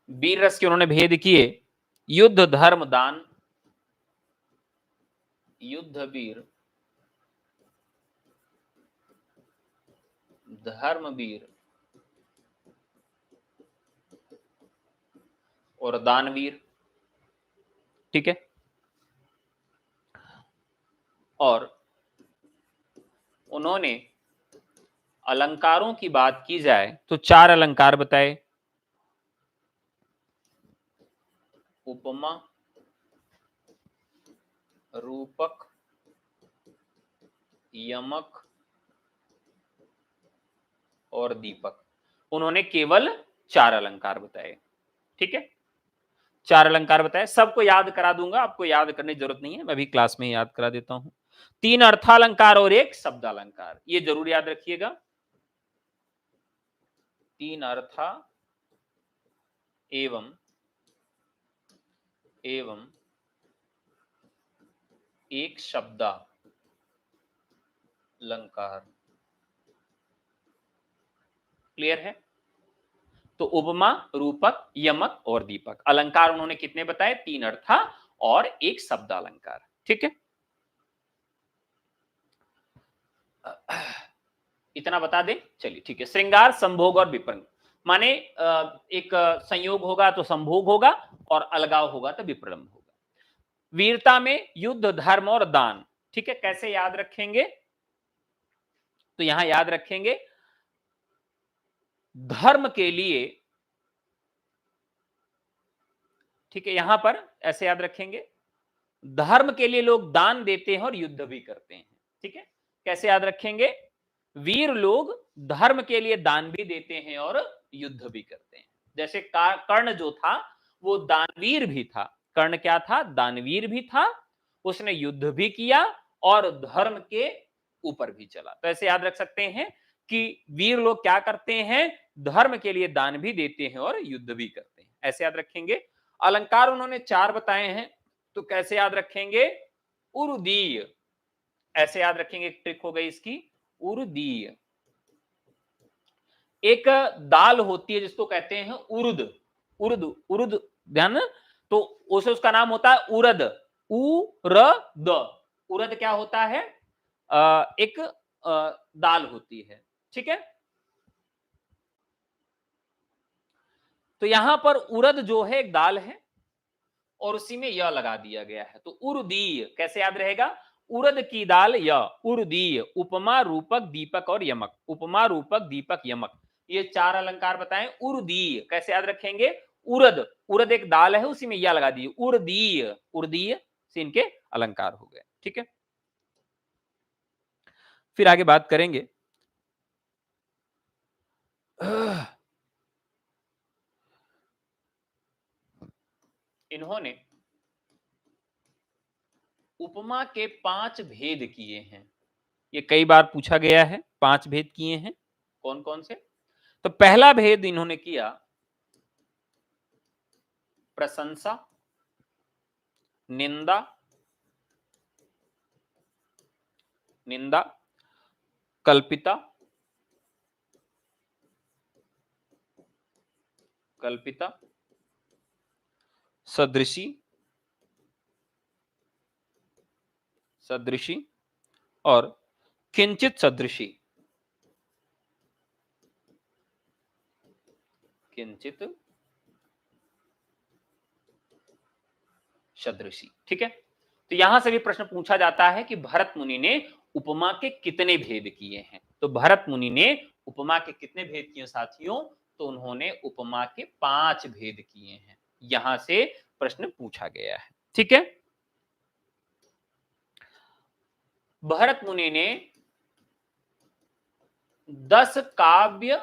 वीर रस के उन्होंने भेद किए युद्ध धर्म दान, युद्ध वीर, धर्मवीर और दानवीर। ठीक है, और उन्होंने अलंकारों की बात की जाए तो चार अलंकार बताए। उपमा, रूपक, यमक और दीपक। उन्होंने केवल चार अलंकार बताए। ठीक है, चार अलंकार बताए। सबको याद करा दूंगा, आपको याद करने की जरूरत नहीं है, मैं भी क्लास में याद करा देता हूं। तीन अर्थालंकार और एक शब्दालंकार, ये जरूर याद रखिएगा। तीन अर्था एवं एक शब्दालंकार। क्लियर है? तो उपमा, रूपक, यमक और दीपक। अलंकार उन्होंने कितने बताए? तीन अर्था और एक शब्दालंकार। ठीक है, इतना बता दें। चलिए ठीक है। श्रृंगार, संभोग और विप्रलंभ, माने एक संयोग होगा तो संभोग होगा और अलगाव होगा तो विप्रलंभ होगा। वीरता में युद्ध, धर्म और दान। ठीक है, कैसे याद रखेंगे? तो यहां याद रखेंगे धर्म के लिए। ठीक है, यहां पर ऐसे याद रखेंगे धर्म के लिए लोग दान देते हैं और युद्ध भी करते हैं। ठीक है, कैसे याद रखेंगे? वीर लोग धर्म के लिए दान भी देते हैं और युद्ध भी करते हैं। जैसे कर्ण जो था वो दानवीर भी था। कर्ण क्या था? दानवीर भी था। उसने युद्ध भी किया और धर्म के ऊपर भी चला। तो ऐसे याद रख सकते हैं कि वीर लोग क्या करते हैं? धर्म के लिए दान भी देते हैं और युद्ध भी करते हैं। ऐसे याद रखेंगे। अलंकार उन्होंने चार बताए हैं, तो कैसे याद रखेंगे? उरुदीय। ऐसे याद रखेंगे, एक ट्रिक हो गई इसकी, उरुदीय। एक दाल होती है जिसको कहते हैं उर्द। उर्द, उर्द, ध्यान। तो उसे उसका नाम होता है उरद। उरद। उरद क्या होता है? एक दाल होती है। ठीक है, तो यहां पर उरद जो है एक दाल है और उसी में य लगा दिया गया है, तो उर्दीय कैसे याद रहेगा? उरद की दाल य, उर्दीय। उपमा, रूपक, दीपक और यमक। उपमा, रूपक, दीपक, यमक, ये चार अलंकार बताएं। उर्दीय कैसे याद रखेंगे? उरद, उरद एक दाल है उसी में या लगा दिए, उर्दीय। उर्दीय से इनके अलंकार हो गए। ठीक है, फिर आगे बात करेंगे। इन्होंने उपमा के 5 भेद किए हैं। ये कई बार पूछा गया है। 5 भेद किए हैं, कौन कौन से? तो पहला भेद इन्होंने किया प्रशंसा, निंदा, निंदा, कल्पिता, कल्पिता, सदृशी, सदृशी और किंचित सदृशी। किंचित सदृशी। ठीक है, तो यहां से भी प्रश्न पूछा जाता है कि भरत मुनि ने उपमा के कितने भेद किए हैं। तो भरत मुनि ने उपमा के कितने भेद किए साथियों? तो उन्होंने उपमा के 5 भेद किए हैं। यहां से प्रश्न पूछा गया है। ठीक है, भरत मुनि ने 10 काव्य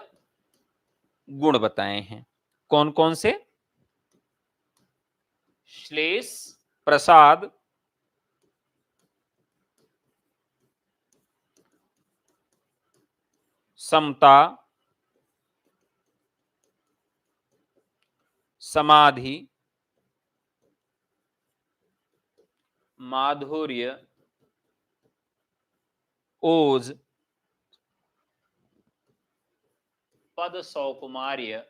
गुण बताए हैं। कौन कौन से? श्लेष, प्रसाद, समता, समाधि, माधुर्य, ओज, पद सौकुमार्य,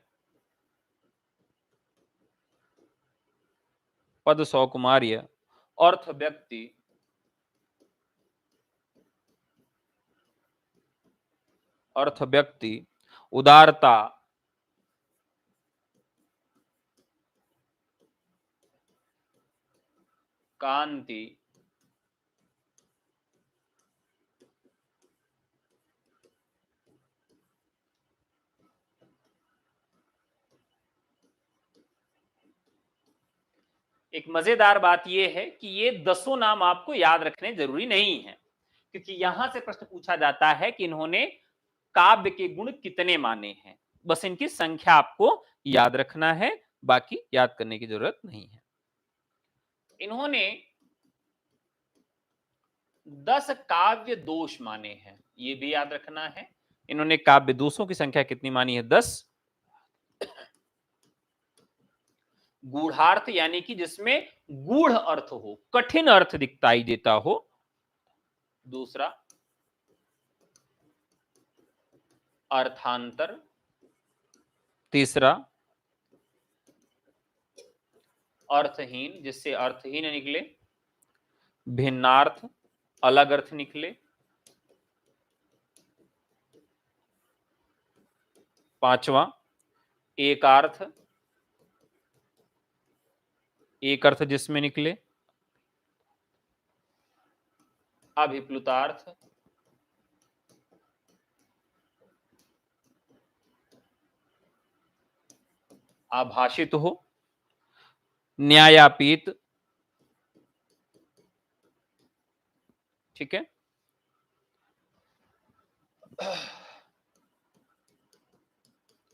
पद सौकुमार्य, अर्थ व्यक्ति, अर्थ व्यक्ति, उदारता, कांति, एक मजेदार बात यह है कि ये 10 नाम आपको याद रखने जरूरी नहीं है, क्योंकि यहां से प्रश्न पूछा जाता है कि इन्होंने काव्य के गुण कितने माने हैं। बस इनकी संख्या आपको याद रखना है, बाकी याद करने की जरूरत नहीं है। इन्होंने 10 काव्य दोष माने हैं, ये भी याद रखना है। इन्होंने काव्य दोषों की संख्या कितनी मानी है? 10। गूढ़ार्थ यानी कि जिसमें गूढ़ अर्थ हो, कठिन अर्थ दिखाई देता हो। दूसरा, अर्थांतर। तीसरा, अर्थहीन, जिससे अर्थहीन निकले। भिन्नार्थ, अलग अर्थ निकले। पांचवा, एकार्थ, एक अर्थ जिसमें निकले। अभिप्लुतार्थ, आभाषित हो। न्यायापीत। ठीक है,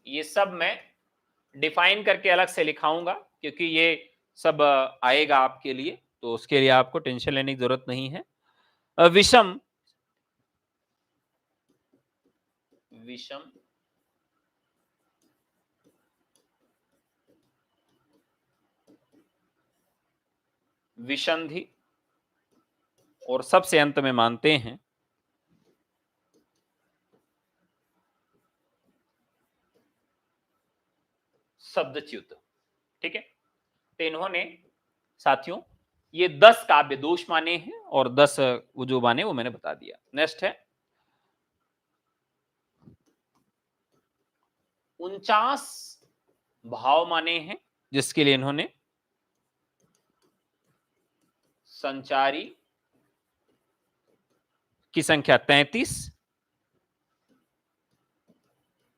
ये सब मैं डिफाइन करके अलग से लिखाऊंगा, क्योंकि ये सब आएगा आपके लिए, तो उसके लिए आपको टेंशन लेने की जरूरत नहीं है। विषम, विषम, विसंधि, और सबसे अंत में मानते हैं शब्दच्युत। ठीक है, तो इन्होंने साथियों ये 10 काव्य दोष माने हैं और 10 वो जो माने वो मैंने बता दिया। नेक्स्ट है 49 भाव माने हैं, जिसके लिए इन्होंने संचारी की संख्या 33,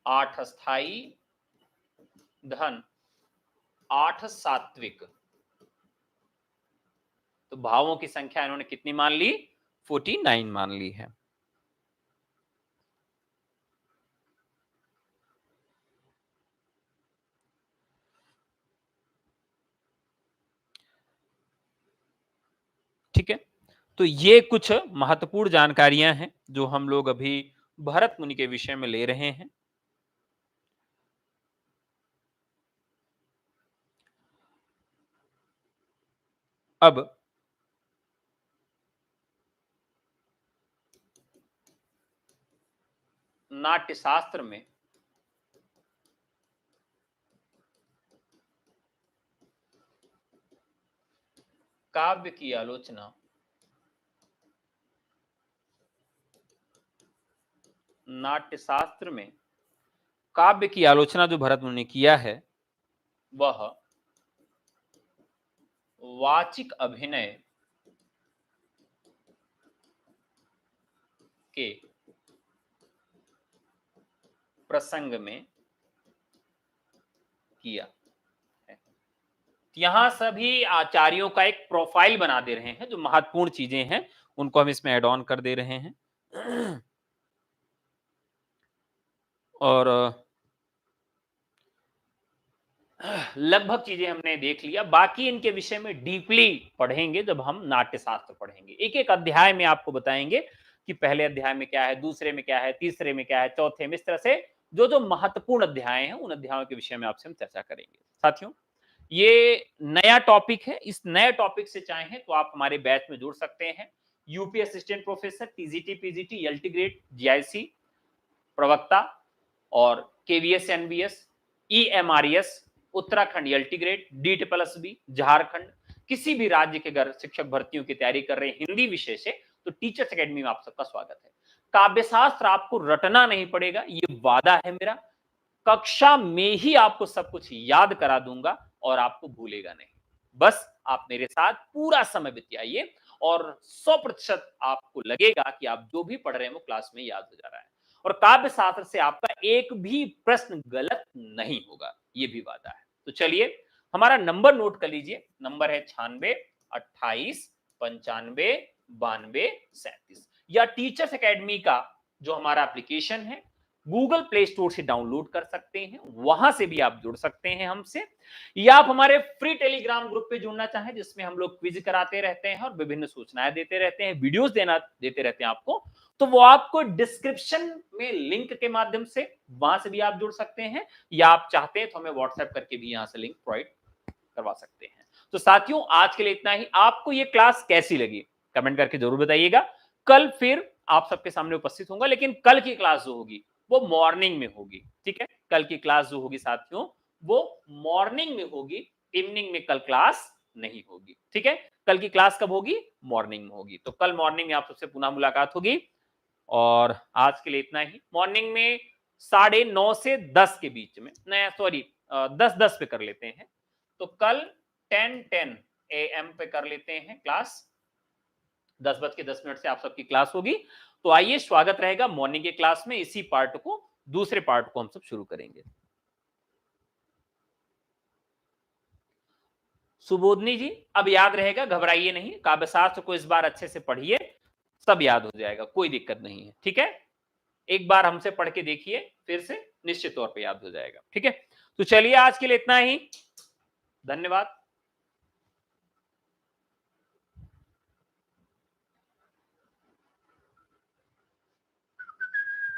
8 स्थाई, धन 8 सात्विक। तो भावों की संख्या इन्होंने कितनी मान ली? 49 मान ली है। ठीक है, तो ये कुछ महत्वपूर्ण जानकारियां हैं जो हम लोग अभी भरत मुनि के विषय में ले रहे हैं। अब नाट्यशास्त्र में काव्य की आलोचना नाट्यशास्त्र में काव्य की आलोचना जो भरत मुनि ने किया है वह वाचिक अभिनय के प्रसंग में किया है। यहां सभी आचार्यों का एक प्रोफाइल बना दे रहे हैं, जो महत्वपूर्ण चीजें हैं उनको हम इसमें ऐड ऑन कर दे रहे हैं। और लगभग चीजें हमने देख लिया, बाकी इनके विषय में डीपली पढ़ेंगे जब हम नाट्य शास्त्र पढ़ेंगे। एक एक अध्याय में आपको बताएंगे कि पहले अध्याय में क्या है, दूसरे में क्या है, तीसरे में क्या है, चौथे में, इस तरह से जो जो महत्वपूर्ण अध्याय हैं उन अध्यायों के विषय में आपसे हम चर्चा करेंगे। साथियों, ये नया टॉपिक है, इस नए टॉपिक से चाहें तो आप हमारे बैच में जुड़ सकते हैं। UP assistant professor, TGT, PGT, LT grade, GIC प्रवक्ता और KVS, NVS, EMRS, Uttarakhand LT grade, डीट+बी, झारखंड, किसी भी राज्य के अगर शिक्षक भर्तियों की तैयारी कर रहे हैं हिंदी विषय से, तो टीचर्स एकेडमी में आप सबका स्वागत है। काव्यशास्त्र आपको रटना नहीं पड़ेगा, ये वादा है मेरा। कक्षा में ही आपको सब कुछ याद करा दूंगा और आपको भूलेगा नहीं। बस आप मेरे साथ पूरा समय बिताइए और 100% आपको लगेगा कि आप जो भी पढ़ रहे हैं वो क्लास में याद हो जा रहा है। और काव्य शास्त्र से आपका एक भी प्रश्न गलत नहीं होगा, ये भी वादा है। तो चलिए हमारा नंबर नोट कर लीजिए। नंबर है 96 28 95 92 37। या टीचर्स एकेडमी का जो हमारा एप्लीकेशन है, गूगल प्ले स्टोर से डाउनलोड कर सकते हैं, वहां से भी आप जुड़ सकते हैं हमसे। या आप हमारे फ्री टेलीग्राम ग्रुप पे जुड़ना चाहें, जिसमें हम लोग क्विज कराते रहते हैं और विभिन्न सूचनाएं देते रहते हैं, वीडियोस देते रहते हैं आपको, तो वो आपको डिस्क्रिप्शन में लिंक के माध्यम से वहां से भी आप जुड़ सकते हैं। या आप चाहते हैं तो हमें व्हाट्सएप करके भी यहां से लिंक प्रोवाइड करवा सकते हैं। तो साथियों, आज के लिए इतना ही। आपको ये क्लास कैसी लगी कमेंट करके जरूर बताइएगा। कल फिर आप सबके सामने उपस्थित होगा, लेकिन कल की क्लास जो होगी वो मॉर्निंग में होगी। ठीक है, कल की क्लास जो होगी साथियों वो मॉर्निंग में होगी, इवनिंग में कल क्लास नहीं होगी। ठीक है, कल की क्लास कब होगी? मॉर्निंग में होगी। तो कल मॉर्निंग में आप सबसे पुनः मुलाकात होगी। और आज के लिए इतना ही। मॉर्निंग में 9:30 से 10 के बीच में, नहीं सॉरी 10:10 पे कर लेते हैं। तो कल 10:10 AM पे कर लेते हैं क्लास। 10:10 से आप सबकी क्लास होगी। तो आइए, स्वागत रहेगा मॉर्निंग के क्लास में। इसी पार्ट को, दूसरे पार्ट को हम सब शुरू करेंगे। सुबोधनी जी, अब याद रहेगा, घबराइए नहीं। काव्यशास्त्र को इस बार अच्छे से पढ़िए, सब याद हो जाएगा, कोई दिक्कत नहीं है। ठीक है, एक बार हमसे पढ़ के देखिए, फिर से निश्चित तौर पे याद हो जाएगा। ठीक है, तो चलिए आज के लिए इतना ही। धन्यवाद।